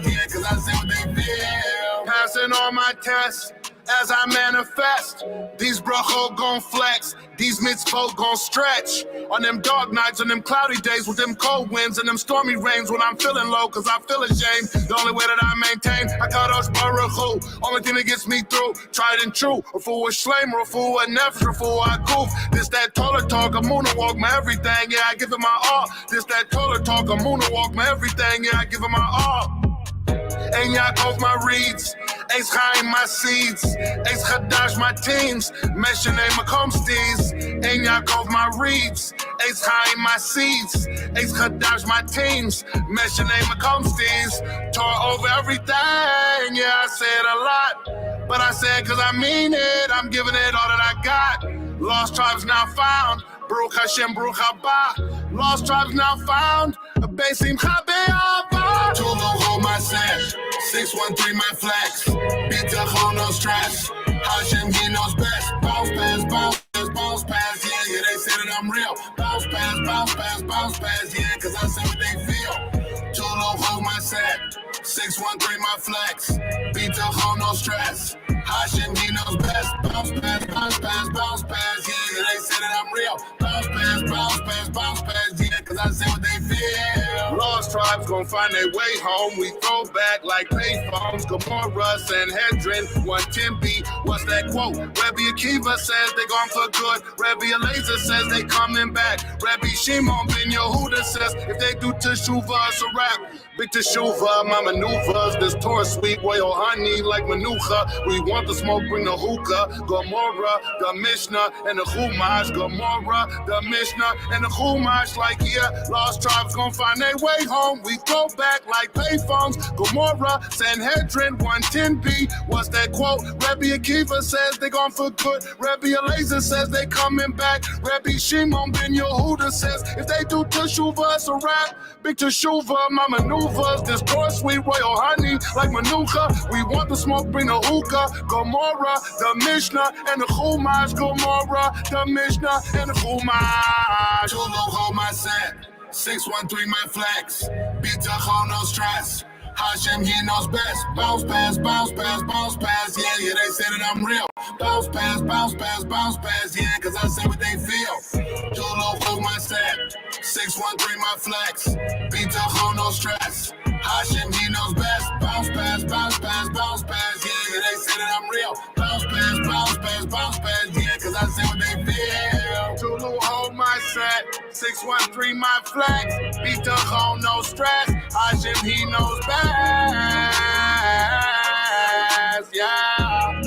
Yeah, cause I say what they feel. Passing all my tests as I manifest. These brachot gon' flex. These mitzvot gon' stretch. On them dark nights, on them cloudy days, with them cold winds and them stormy rains, when I'm feeling low, cause I feel ashamed. The only way that I maintain, I kadosh baruch hu. Only thing that gets me through, tried and true. A fool with shleim, or a fool with nefesh, a fool I goof. This that Torah talk, a moon walk, my everything, yeah, I give it my all. This that Torah talk, a moon walk, my everything, yeah, I give it my all. Ein Yaakov my reeds, Eis Chaim my seeds, Eis Chadash my teams, Meshanei Makom steez. Ein Yaakov my reeds, Eis Chaim my seeds, Eis Chadash my teams, Meshanei Makom steez. Torah over everything, yeah, I say it a lot, but I say it cause I mean it, I'm giving it all that I got. Lost tribes now found, Baruch Hashem, Baruch Haba. Lost tribes now found, Besim Chabe'aba. Tulu hold my set, 613 my flex. Beat the hoe, no stress. Hashem, he knows best. Bounce pass. Yeah, they say that bounce pass, yeah, cause I say what they feel. Too low, hold my set. 613 my flex. Beat the home, no stress. Hashim, he knows best. Bounce pass, bounce pass, bounce pass, yeah, they say that I'm real. Bounce pass, bounce pass, bounce pass, yeah, cause I say what they feel. Lost tribes gon' find their way home. We throw back like payphones. Gomorrah, Sanhedrin, 110B. What's that quote? Rabbi Akiva says they gone for good. Rabbi Eliezer says they coming back. Rabbi Shimon ben Yehuda says if they do teshuvah, it's a wrap. Big teshuvah, my maneuvers. This Torah sweet, royal honey like manucha. We want the smoke, bring the hookah. Gomorrah, the Mishnah, and the Chumash. Gomorrah, the Mishnah, and the Chumash. Like, yeah, lost tribes gon' find their way home. We go back like payphones. Gomorrah, Sanhedrin, 110B. What's that quote? Rabbi Akiva says they gone for good. Rabbi Eliezer says they coming back. Rabbi Shimon ben Yehuda says if they do teshuvah, it's a wrap. Big teshuvah, my maneuvers. This Torah sweet, royal honey like manuka. We want the smoke, bring the hookah. Gomorrah, the Mishnah, and the Chumash. Gomorrah, the Mishnah, and the Chumash. Too low, hold my set. 613 my flex. Beat the home, no stress. Hashem, he knows best. Bounce pass, bounce pass, bounce pass. Yeah, yeah, they say that I'm real. Bounce pass, bounce pass, bounce pass. Yeah, cause I say what they feel. Too low, hold my set. 613 my flex. Beat the home, no stress. Hashem, he knows best. Bounce pass, bounce pass, bounce pass. Yeah, yeah, they say that I'm real. Bounce pass, bounce pass, bounce pass. Yeah, cause I say what they feel. Tulu, hold my set. 613 my flex. Beat the home, no stress. Hashem, he knows best. Yeah.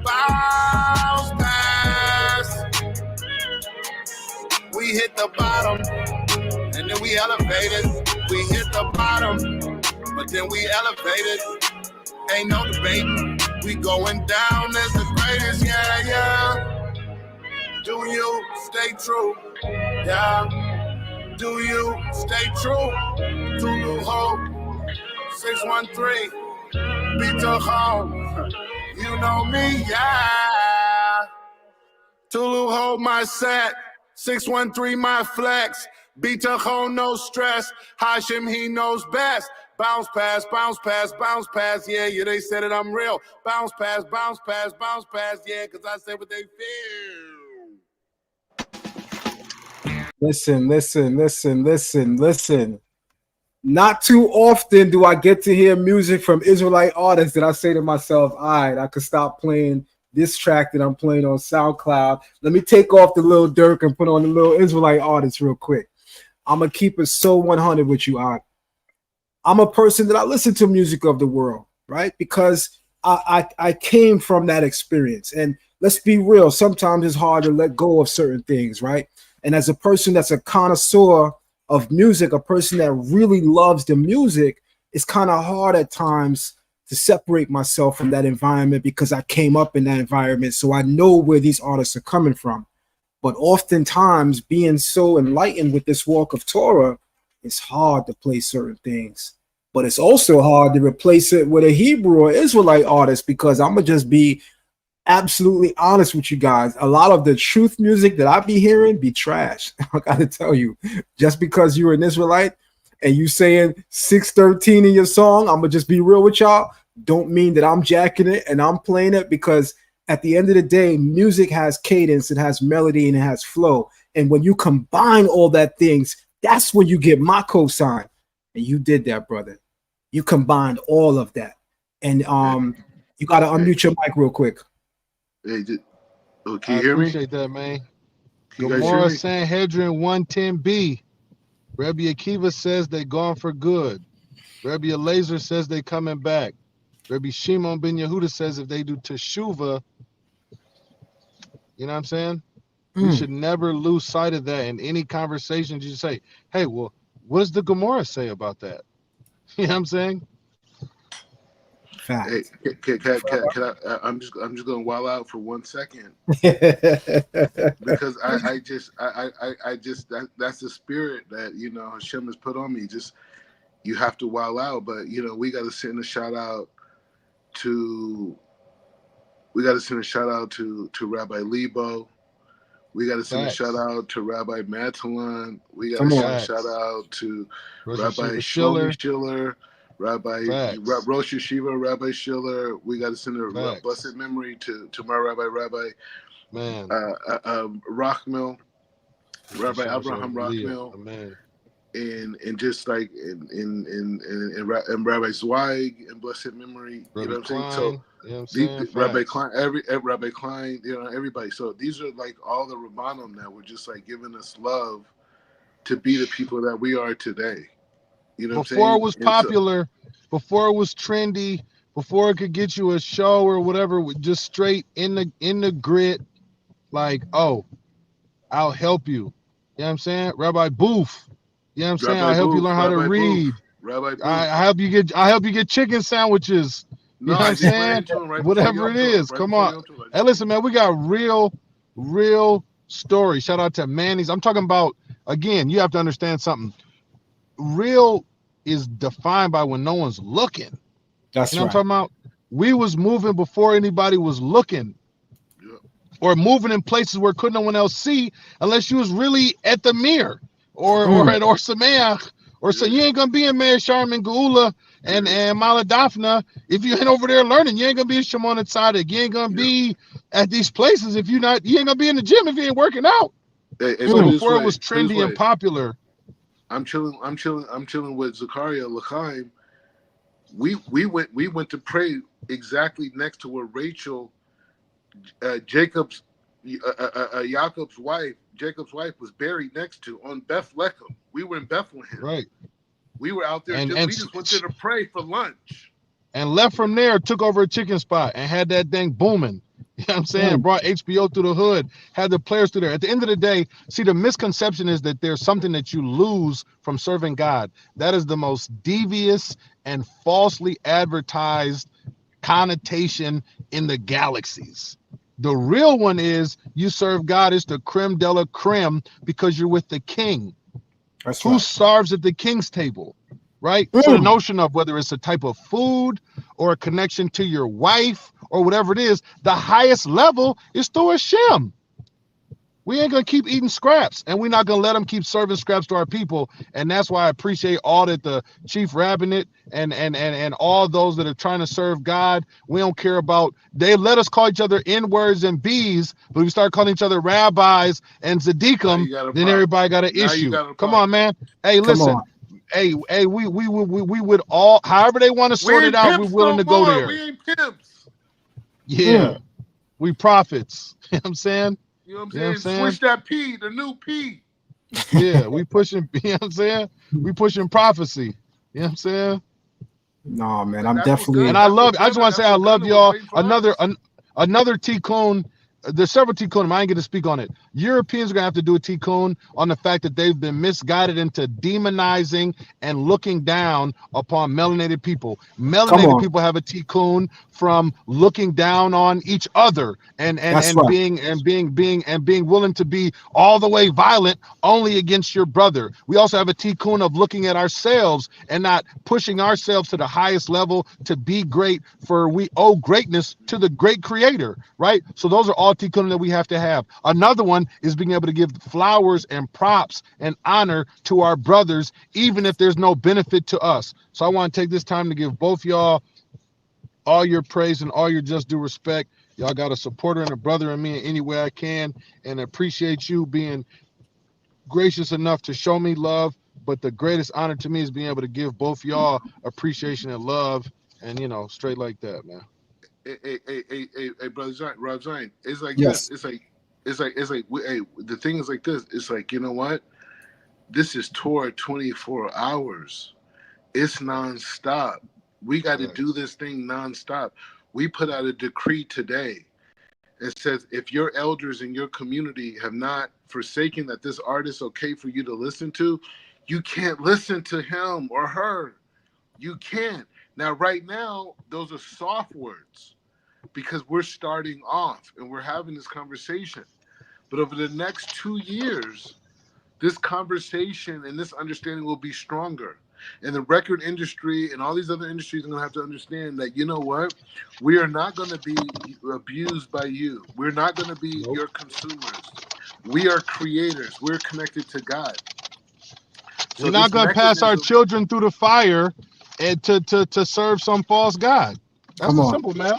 Bounce pass. We hit the bottom, and then we elevated. We hit the bottom, but then we elevated. Ain't no debate. We going down as the greatest. Yeah, yeah. Do you stay true? Yeah. Do you stay true? Tulu Hope 613. Beat the home. You know me, yeah. Tulu Hope my set. 613 my flex. Beat the home, no stress. Hashem, he knows best. Bounce pass, bounce pass, bounce pass. Yeah, yeah, they said it, I'm real. Bounce pass, bounce pass, bounce pass. Yeah, because I say what they feel. Listen. Not too often do I get to hear music from Israelite artists that I say to myself, all right, I could stop playing this track that I'm playing on SoundCloud. Let me take off the Lil Durk and put on the little Israelite artist real quick. I'm going to keep it so 100 with you, Ak. I'm a person that I listen to music of the world, right? Because I came from that experience. And let's be real, sometimes it's hard to let go of certain things, right? And as a person that's a connoisseur of music, a person that really loves the music, it's kind of hard at times to separate myself from that environment because I came up in that environment. So I know where these artists are coming from. But oftentimes being so enlightened with this walk of Torah, it's hard to play certain things. But it's also hard to replace it with a Hebrew or Israelite artist because I'm going to just be absolutely honest with you guys. A lot of the truth music that I be hearing be trash. I got to tell you, just because you're an Israelite and you saying 613 in your song, I'm going to just be real with y'all, don't mean that I'm jacking it and I'm playing it, because at the end of the day, music has cadence, it has melody, and it has flow. And when you combine all that things, that's when you get my cosign. And you did that, brother. You combined all of that. And you got to unmute your mic real quick. Hey, can you hear me? I appreciate that, man. Can you guys hear Gomorrah, me? Sanhedrin, 110B. Rabbi Akiva says they gone for good. Rabbi Eliezer says they coming back. Rabbi Shimon ben Yehuda says if they do teshuvah, you know what I'm saying? We should never lose sight of that in any conversations. You say, hey, well, what does the Gomorrah say about that? You know what I'm saying? Fact. Hey, can I, I'm just gonna wild out for 1 second because I just that's the spirit that Hashem has put on me. Just you have to wild out, but we got to send a shout out to Rabbi Lebo. We got to send a Facts. shout out to Rabbi Matalon. We got Come to on. send a Facts. shout out to Rosh Rabbi Hashiva Shlomi Schiller, Rabbi Facts. Rosh Yeshiva, Rabbi Schiller. We got to send a Facts. blessed memory to my Rabbi Man. Rachmil, Rabbi Hashem Abraham Shalom Leah. Rachmil, Amen. and just like and Rabbi Zweig and blessed memory. You know what I'm saying? So Klein, you know what I'm saying? Rabbi Facts. Klein, Rabbi Klein, you know, everybody. So these are like all the Rabbanim that were just like giving us love to be the people that we are today. You know what I'm Before saying? it was popular, before it was trendy, before it could get you a show or whatever, just straight in the grit, like, oh, I'll help you. You know what I'm saying? Rabbi Booth. You know what I'm saying? Rabbi I'll help you Booth, learn how to Rabbi read. Booth, Rabbi Booth. I help you get chicken sandwiches. You No, know what I I'm just ran saying? into him right before Whatever Yom it Tov. is. Right Come before on. Yom Tov. Hey, listen, man, we got real stories. Shout out to Manny's. I'm talking about, again, you have to understand something. Real is defined by when no one's looking. That's You know right. what I'm talking about? We was moving before anybody was looking, Yep. or moving in places where couldn't no one else see unless you was really at the mirror or at Sameach, or so you ain't gonna be in Meir Sharman Geula and Maladafna if you ain't over there learning. You ain't gonna be in Shimon Tzaddik. You ain't gonna be at these places if you ain't gonna be in the gym if you ain't working out. Hey, So put it this before it way, was trendy and popular. I'm chilling with Zakaria L'chaim. We went to pray exactly next to where Rachel, Jacob's wife was buried next to on Bethlehem. We were in Bethlehem. Right. We were out there. And We just went there to pray for lunch. And left from there, took over a chicken spot and had that thing booming. You know what I'm saying? Brought HBO through the hood, had the players through there. At the end of the day, see, the misconception is that there's something that you lose from serving God. That is the most devious and falsely advertised connotation in the galaxies. The real one is you serve God. It's the creme de la creme because you're with the king. That's Who right. serves at the king's table, right? So the notion of whether it's a type of food or a connection to your wife or whatever it is, the highest level is through Hashem. We ain't gonna keep eating scraps, and we're not gonna let them keep serving scraps to our people. And that's why I appreciate all that the chief rabbinate and all those that are trying to serve God. We don't care about. They let us call each other N-words and B's, but if we start calling each other rabbis and tzaddikim, then everybody got an issue. Come on, man. Hey, listen. Hey, we would all, however they want to sort it out, we're willing to go there. We ain't pimps. Yeah, we prophets. You know what I'm saying? You know what I'm saying? Switch that P, the new P. Yeah, we pushing, you know what I'm saying? We pushing prophecy. You know what I'm saying? No, man, I'm definitely. And I just want to say I love y'all. Another tikkun. There's several tikkunim. I ain't get to speak on it. Europeans are gonna have to do a tikkun on the fact that they've been misguided into demonizing and looking down upon melanated people. Melanated people have a tikkun from looking down on each other and being willing to be all the way violent only against your brother. We also have a tikkun of looking at ourselves and not pushing ourselves to the highest level to be great, for we owe greatness to the great creator, right? So those are all tikkun that we have to have. Another one is being able to give flowers and props and honor to our brothers, even if there's no benefit to us. So I want to take this time to give both y'all all your praise and all your just due respect. Y'all got a supporter and a brother in me in any way I can, and appreciate you being gracious enough to show me love. But the greatest honor to me is being able to give both y'all appreciation and love, and straight like that, man. Hey, brother Zion, Rob Zion. It's like Yes. this. It's like the thing is like this. It's like, you know what? This is Torah 24 hours. It's nonstop. We got to do this thing nonstop. We put out a decree today. It says, if your elders in your community have not forsaken that this artist okay for you to listen to, you can't listen to him or her. You can't. Now, right now, those are soft words because we're starting off and we're having this conversation. But over the next 2 years, this conversation and this understanding will be stronger. And the record industry and all these other industries are going to have to understand that, you know what? We are not going to be abused by you. We're not going to be your consumers. We are creators. We're connected to God. So we're not this gonna pass our mechanism, children through the fire and to serve some false god. That's Come the on. simple, man.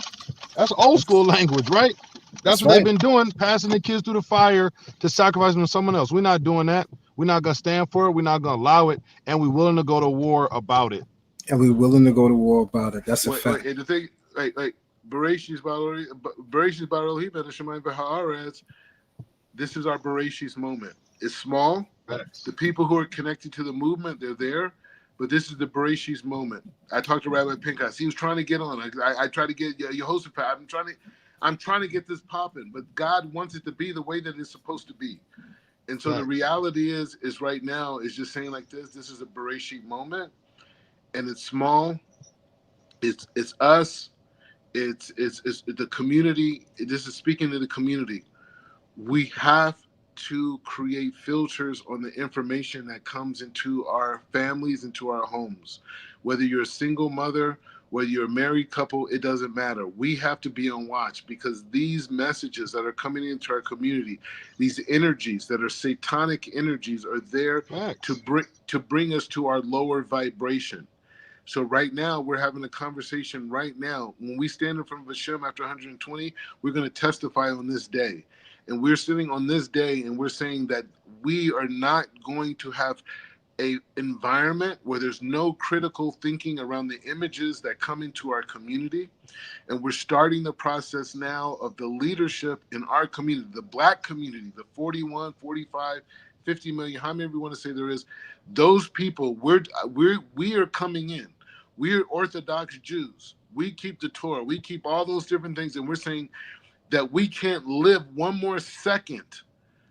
That's old school language, right? That's That's what they've right. been doing, passing the kids through the fire to sacrifice them to someone else. We're not doing that. We're not gonna stand for it. We're not gonna allow it, and we're willing to go to war about it. And we're willing to go to war about it. That's a fact. and the thing, like Bereshis Barohi Shemayim V'Haaretz, this is our Bereshis moment. It's small. The people who are connected to the movement, they're there. But this is the Bereshis moment. I talked to Rabbi Pinchas. He was trying to get on. I tried to get Yehoshaphat. I'm trying to get this popping. But God wants it to be the way that it's supposed to be. And so the reality is right now is just saying like this. This is a Bereshit moment, and it's small. It's us. It's the community. This is speaking to the community. We have to create filters on the information that comes into our families, into our homes. Whether you're a single mother, whether you're a married couple, it doesn't matter. We have to be on watch because these messages that are coming into our community, these energies that are satanic energies, are there to bring us to our lower vibration. So right now, we're having a conversation right now. When we stand in front of Hashem after 120, we're going to testify on this day. And we're sitting on this day and we're saying that we are not going to have an environment where there's no critical thinking around the images that come into our community. And we're starting the process now of the leadership in our community, the Black community, the 41, 45, 50 million, how many we want to say there is. Those people, we are coming in. We're Orthodox Jews. We keep the Torah. We keep all those different things. And we're saying that we can't live one more second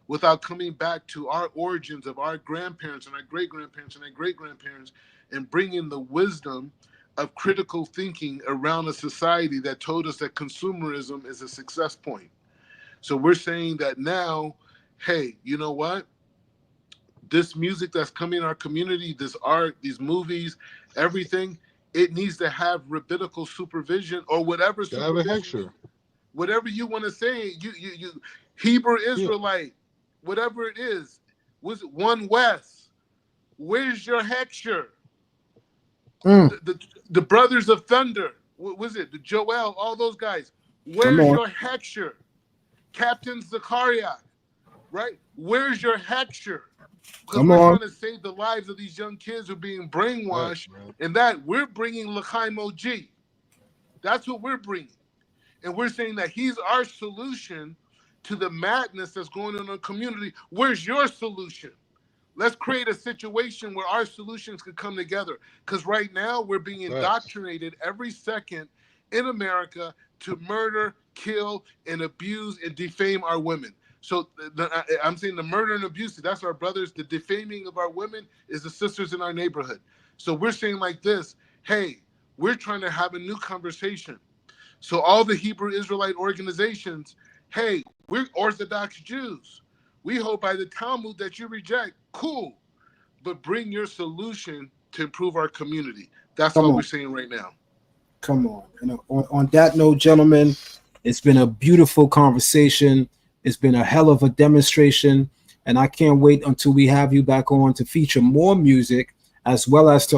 without coming back to our origins of our grandparents and our great-grandparents and our great-grandparents and bringing the wisdom of critical thinking around a society that told us that consumerism is a success point. So we're saying that now, hey, you know what? This music that's coming in our community, this art, these movies, everything, it needs to have rabbinical supervision or whatever supervision. Whatever you want to say, you Hebrew Israelite, whatever it is, was it One West? Where's your hexture? The Brothers of Thunder, what was it? The Joel, all those guys. Where's your hexture? Captain Zakaria, right? Where's your hexture? Because we're trying to save the lives of these young kids who are being brainwashed, and that we're bringing L'chaim OG. That's what we're bringing. And we're saying that he's our solution to the madness that's going on in the community. Where's your solution? Let's create a situation where our solutions could come together. Because right now we're being indoctrinated every second in America to murder, kill, and abuse and defame our women. So I'm saying the murder and abuse, that's our brothers. The defaming of our women is the sisters in our neighborhood. So we're saying like this, hey, we're trying to have a new conversation. So all the Hebrew Israelite organizations, hey, we're Orthodox Jews. We hold by the Talmud that you reject. Cool. But bring your solution to improve our community. That's what we're saying right now. Come on. And on that note, gentlemen, it's been a beautiful conversation. It's been a hell of a demonstration. And I can't wait until we have you back on to feature more music as well as to,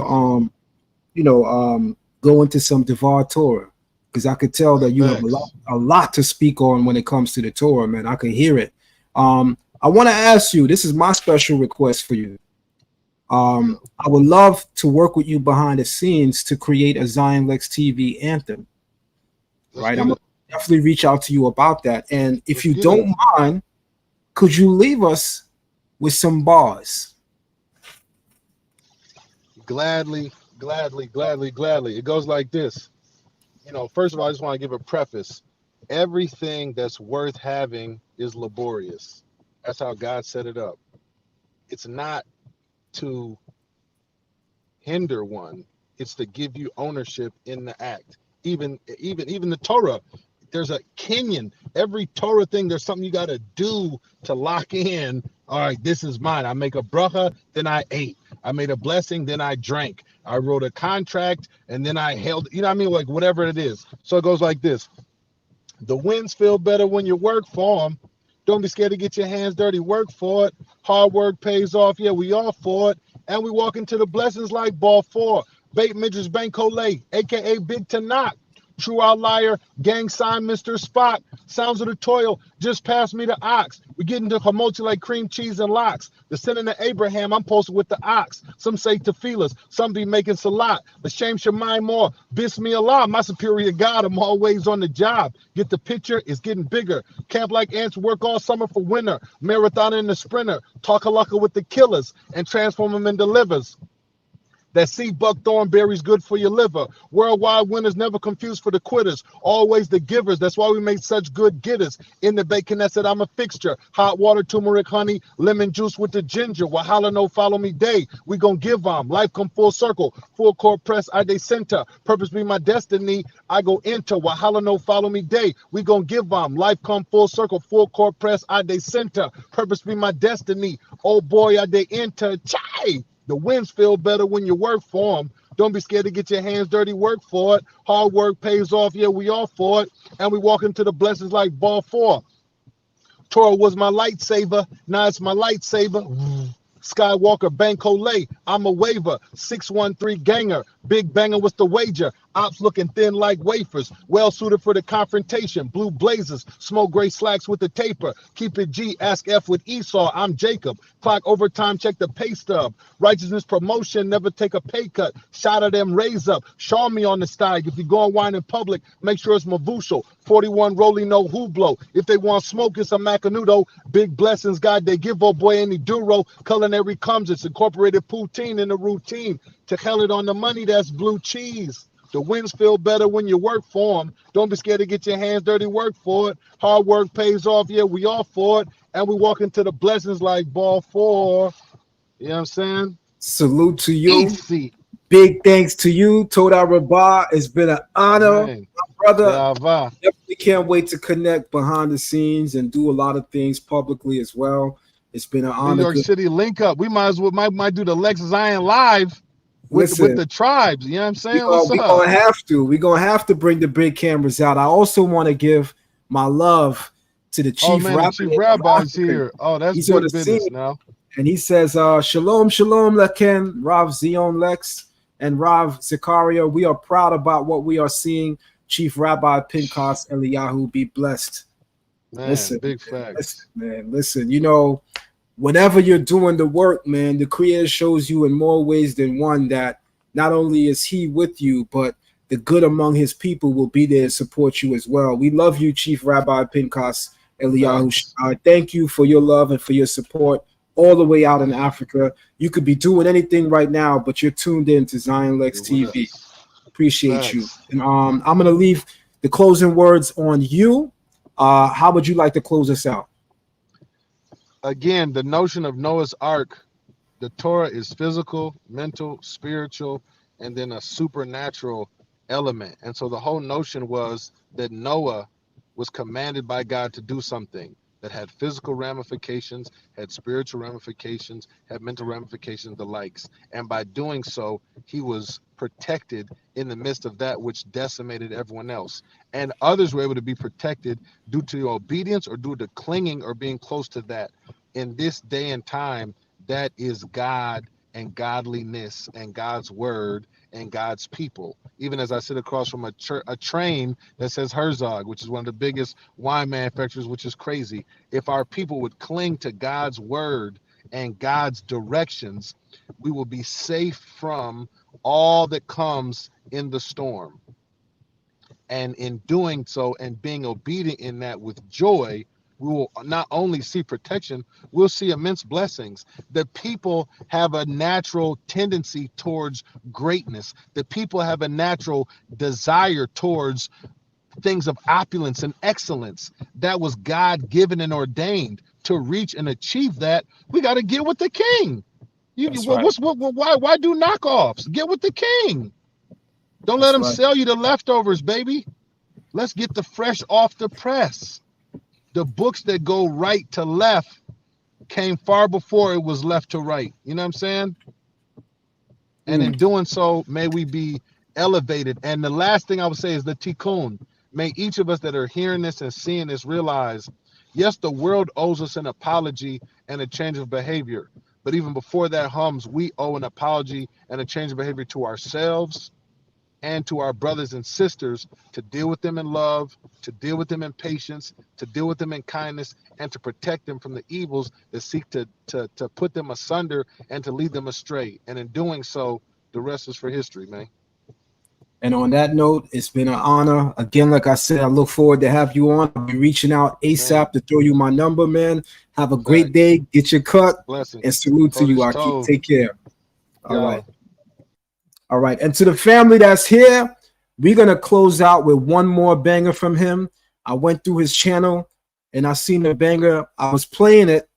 go into some Devar Torah. Because I could tell that you have a lot to speak on when it comes to the Torah, man. I could hear it. I want to ask you, this is my special request for you. I would love to work with you behind the scenes to create a Zion Lex TV anthem. Right? I'm going to definitely reach out to you about that. And if you don't mind, could you leave us with some bars? Gladly, gladly, gladly, gladly. It goes like this. First of all, I just want to give a preface. Everything that's worth having is laborious. That's how God set it up. It's not to hinder one. It's to give you ownership in the act. Even the Torah, there's a Kenyan. Every Torah thing, there's something you got to do to lock in. All right, this is mine. I make a bracha, then I ate. I made a blessing, then I drank. I wrote a contract, and then I held, like whatever it is. So it goes like this. The winds feel better when you work for them. Don't be scared to get your hands dirty. Work for it. Hard work pays off. Yeah, we all for it. And we walk into the blessings like ball 4. Bait Midras Bankole, a.k.a. Big Tanakh. True Outlier, Gang Sign, Mr. Spot. Sounds of the Toil, just pass me the ox. We get into Hamochi like cream cheese and lox. Descendant of Abraham, I'm posted with the ox. Some say tefilas, some be making salat. The shame Shemai more, Bismillah, my superior God, I'm always on the job. Get the picture, it's getting bigger. Camp like ants, work all summer for winter. Marathon in the sprinter, talk halakha with the killers, and transform them into livers. That seed buckthorn berry's good for your liver. Worldwide winners never confused for the quitters. Always the givers. That's why we make such good getters. In the bacon that said I'm a fixture. Hot water, turmeric, honey, lemon juice with the ginger. Wahala no follow me day. We gon' give them. Life come full circle. Full court press, I day center. Purpose be my destiny. I go enter. Wahala no follow me day. We gon' give them. Life come full circle. Full court press, I day center. Purpose be my destiny. Oh boy, I day enter. Chai! The wins feel better when you work for them. Don't be scared to get your hands dirty. Work for it. Hard work pays off. Yeah, we all for it. And we walk into the blessings like ball 4. Torah was my lightsaber. Now it's my lightsaber. Skywalker, Bankole, I'm a waiver. 613 ganger. Big banger with the wager. Ops looking thin like wafers. Well suited for the confrontation. Blue blazers. Smoke gray slacks with the taper. Keep it G. Ask F with Esau. I'm Jacob. Clock overtime. Check the pay stub. Righteousness promotion. Never take a pay cut. Shot of them raise up. Show me on the stag. If you go and wine in public, make sure it's Mavushal. 41 rolling no Hublot. If they want smoke, it's a Macanudo. Big blessings, God. They give old boy any duro. Culinary comes. It's incorporated poutine in the routine. To hell it on the money, that's blue cheese. The wins feel better when you work for them. Don't be scared to get your hands dirty. Work for it. Hard work pays off. Yeah, we all for it. And we walk into the blessings like ball 4. You know what I'm saying? Salute to you. Easy. Big thanks to you, Toda Rabah. It's been an honor, my brother. Definitely can't wait to connect behind the scenes and do a lot of things publicly as well. It's been an honor. New York City link up. We might as well might do the Lex Zion live with the tribes. You know what I'm saying? We're gonna have to. We're gonna have to bring the big cameras out. I also want to give my love to the chief rabbi. The chief rabbi's here. Oh, that's He's good business now. And he says, Shalom, Shalom, Leken, Rav Zion Lex, and Rav Zakaria. We are proud about what we are seeing. Chief Rabbi Pinchas Eliyahu, be blessed. Man, listen, big facts. Listen, you know, whenever you're doing the work, man, the Creator shows you in more ways than one that not only is he with you, but the good among his people will be there to support you as well. We love you, Chief Rabbi Pinchas Eliyahu. Thank you for your love and for your support all the way out in Africa. You could be doing anything right now, but you're tuned in to Zion Lex TV. Appreciate you. And I'm going to leave the closing words on you. How would you like to close us out? Again, the notion of Noah's Ark, the Torah is physical, mental, spiritual, and then a supernatural element. And so the whole notion was that Noah was commanded by God to do something that had physical ramifications, had spiritual ramifications, had mental ramifications, the likes. And by doing so, he was protected in the midst of that which decimated everyone else. And others were able to be protected due to obedience or due to clinging or being close to that. In this day and time, that is God and godliness and God's word and God's people. Even as I sit across from a train that says Herzog, which is one of the biggest wine manufacturers, which is crazy. If our people would cling to God's word and God's directions, we will be safe from all that comes in the storm. And in doing so and being obedient in that with joy, we will not only see protection, we'll see immense blessings. The people have a natural tendency towards greatness. The people have a natural desire towards things of opulence and excellence. That was God given and ordained. To reach and achieve that, we got to get with the king. Why do knockoffs? Get with the king. Don't let them sell you the leftovers, baby. Let's get the fresh off the press. The books that go right to left came far before it was left to right. You know what I'm saying? And in doing so, may we be elevated. And the last thing I would say is the tikkun. May each of us that are hearing this and seeing this realize Yes, the world owes us an apology and a change of behavior. But even before that hums, we owe an apology and a change of behavior to ourselves and to our brothers and sisters, to deal with them in love, to deal with them in patience, to deal with them in kindness, and to protect them from the evils that seek to put them asunder and to lead them astray. And in doing so, the rest is for history, man. And on that note, it's been an honor. Again, like I said, I look forward to have you on. I'll be reaching out ASAP to throw you my number, man. Have a great day. Get your cut. Blessings. And salute to you, Aki. Tov. Take care. All right. All right. And to the family that's here, we're going to close out with one more banger from him. I went through his channel and I seen the banger. I was playing it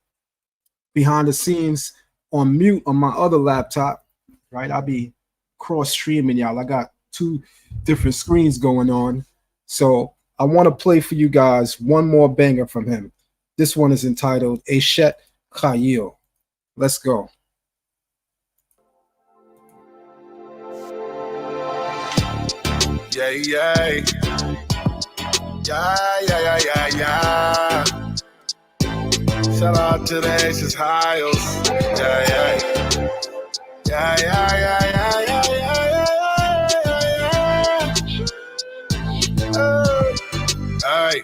behind the scenes on mute on my other laptop, right? I'll be cross streaming y'all. I got 2 different screens going on. So I want to play for you guys one more banger from him. This one is entitled Eshet Chayil. Let's go. Yeah, yeah. Yeah, yeah, yeah, yeah, yeah. Shout out to the Aces Hiles. Yeah, yeah. Yeah, yeah, yeah, yeah, yeah, yeah, yeah, yeah. Hey,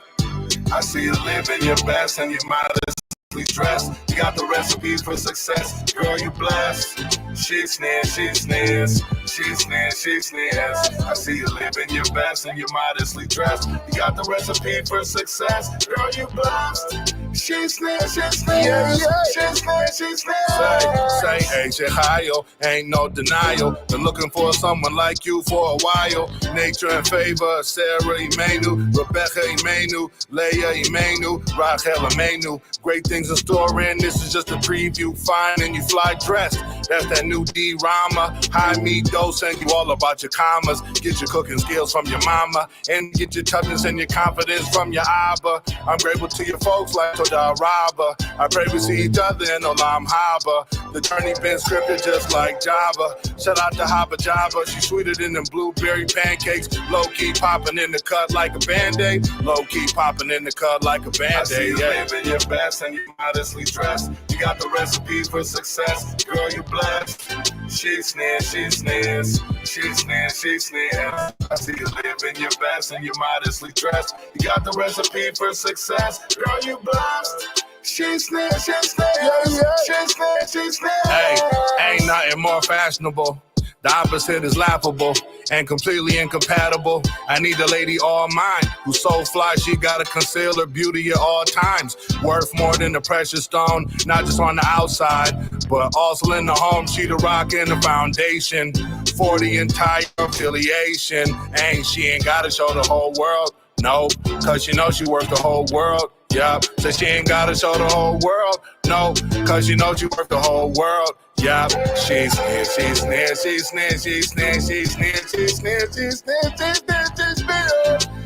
I see you living your best and you're modestly dressed. You got the recipe for success. Girl, you blessed. She snares, she snares. She snares, she snares. I see you living your best and you're modestly dressed. You got the recipe for success. Girl, you blessed. She snares, she snares. She snares, she snares. Say, Asia Hayo, ain't no denial. Been looking for someone like you for a while. Nature and favor, Sarah Imenu, Rebecca Imenu, Leah Imenu, Rachel Imenu. Great things in store, and this is just a preview. Fine and you fly dressed. That's that new D-Rama. High me dose and you all about your commas. Get your cooking skills from your mama. And get your toughness and your confidence from your Abba. I'm grateful to your folks like Toda Rabba. I pray we see each other in Olam Haba. The journey been scripted just like Java. Shout out to Haba Java. She sweeter than them blueberry pancakes. Low-key popping in the cut like a Band-Aid. Low-key popping in the cut like a Band-Aid. I see you living your best and you modestly dressed. You got the recipe for success. Girl, you blessed. She snares, she snares. She snares, she snares. I see you living your best and you're modestly dressed. You got the recipe for success. Girl, you blessed. She snares, she snares. She snares, she snares. Hey, ain't nothing more fashionable. The opposite is laughable and completely incompatible. I need a lady all mine who's so fly she gotta conceal her beauty at all times. Worth more than a precious stone, not just on the outside, but also in the home. She the rock and the foundation for the entire affiliation. And she ain't gotta show the whole world, no, cause you know she worth the whole world. Yup, so she ain't gotta show the whole world, no, cause you know she worth the whole world. Yup, she snares, she snares, she snares, she snares, she snares, she snares, she snares, she snares,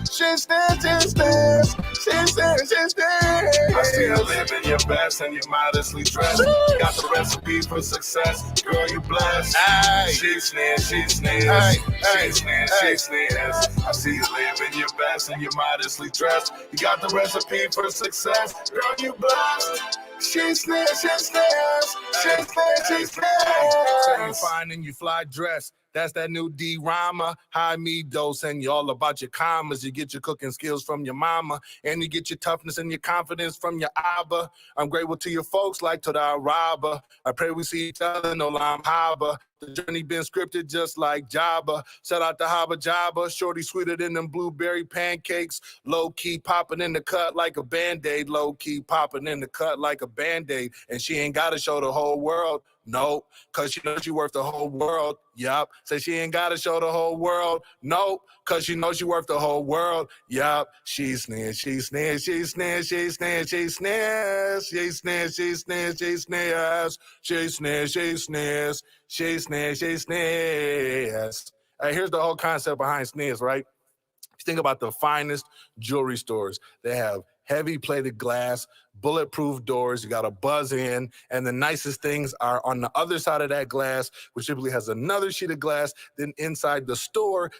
she snares, she snares, she snares, she snares. I see you living your best and you're modestly dressed. You got the recipe for success. Girl, you blessed. She snares, she snares, she snares, she snares. I see you living your best and you're modestly dressed. You got the recipe for success. Girl, you blessed. She snares, she snares, she snares, she snares. So you fine and you fly dressed. That's that new D-Rama. High me dose and you all about your commas. You get your cooking skills from your mama. And you get your toughness and your confidence from your Abba. I'm grateful to your folks like Toda Rabba. I pray we see each other in Olam Haba. The journey been scripted just like Jabba. Shout out to Haba Jabba. Shorty sweeter than them blueberry pancakes. Low-key popping in the cut like a Band-Aid. Low-key popping in the cut like a Band-Aid. And she ain't got to show the whole world. No, cause she knows she worth the whole world. Yup. Say she ain't gotta show the whole world. No, cause she knows she worth the whole world. Yup. She snares, she snares, she snares, she snares, she snares, she snares, she snares, she snares, she snares, she snares, she snares, she snares. Hey, here's the whole concept behind snares, right? You think about the finest jewelry stores. They have heavy plated glass, bulletproof doors. You got to buzz in, and the nicest things are on the other side of that glass, which typically has another sheet of glass. Then inside the store,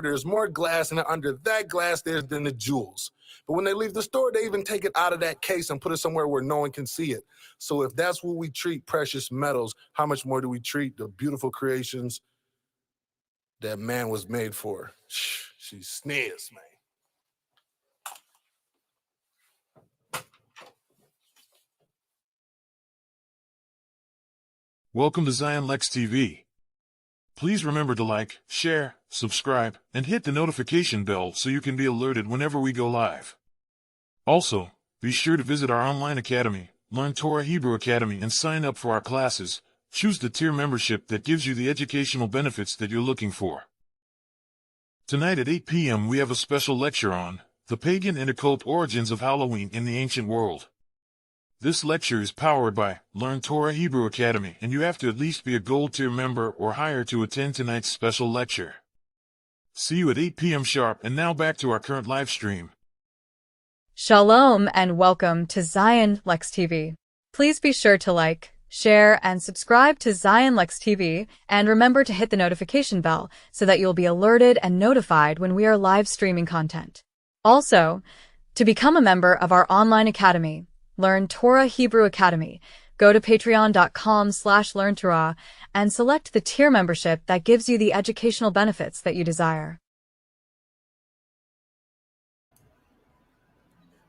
there's more glass, and under that glass, there's then the jewels. But when they leave the store, they even take it out of that case and put it somewhere where no one can see it. So if that's what we treat precious metals, how much more do we treat the beautiful creations that man was made for? She sneers, man. Welcome to Zion Lex TV. Please remember to like, share, subscribe, and hit the notification bell so you can be alerted whenever we go live. Also, be sure to visit our online academy, Learn Torah Hebrew Academy, and sign up for our classes. Choose the tier membership that gives you the educational benefits that you're looking for. Tonight at 8 p.m. we have a special lecture on the pagan and occult origins of Halloween in the ancient world. This lecture is powered by Learn Torah Hebrew Academy, and you have to at least be a gold tier member or higher to attend tonight's special lecture. See you at 8 p.m. sharp, and now back to our current live stream. Shalom and welcome to Zion Lex TV. Please be sure to like, share, and subscribe to Zion Lex TV, and remember to hit the notification bell so that you'll be alerted and notified when we are live streaming content. Also, to become a member of our online academy, Learn Torah Hebrew Academy, go to patreon.com/learntorah and select the tier membership that gives you the educational benefits that you desire.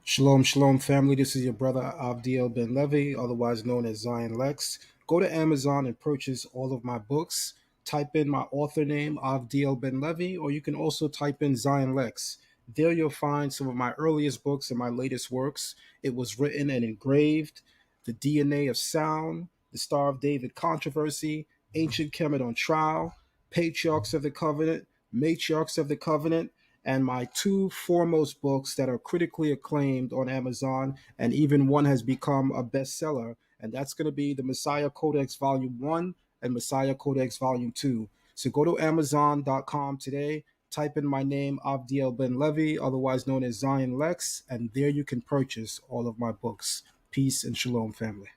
Shalom, shalom, family. This is your brother Avdiel Ben Levi, otherwise known as Zion Lex. Go to Amazon and purchase all of my books. Type in my author name, Avdiel Ben Levi, or you can also type in Zion Lex. There you'll find some of my earliest books and my latest works. It was written and engraved: The DNA of Sound, The Star of David Controversy, Ancient Kemet on Trial, Patriarchs of the Covenant, Matriarchs of the Covenant, and my two foremost books that are critically acclaimed on Amazon, and even one has become a bestseller, and that's going to be the Messiah Codex Volume 1 and Messiah Codex Volume 2. So go to Amazon.com today, type in my name, Avdiel Ben Levi, otherwise known as Zion Lex, and there you can purchase all of my books. Peace and shalom, family.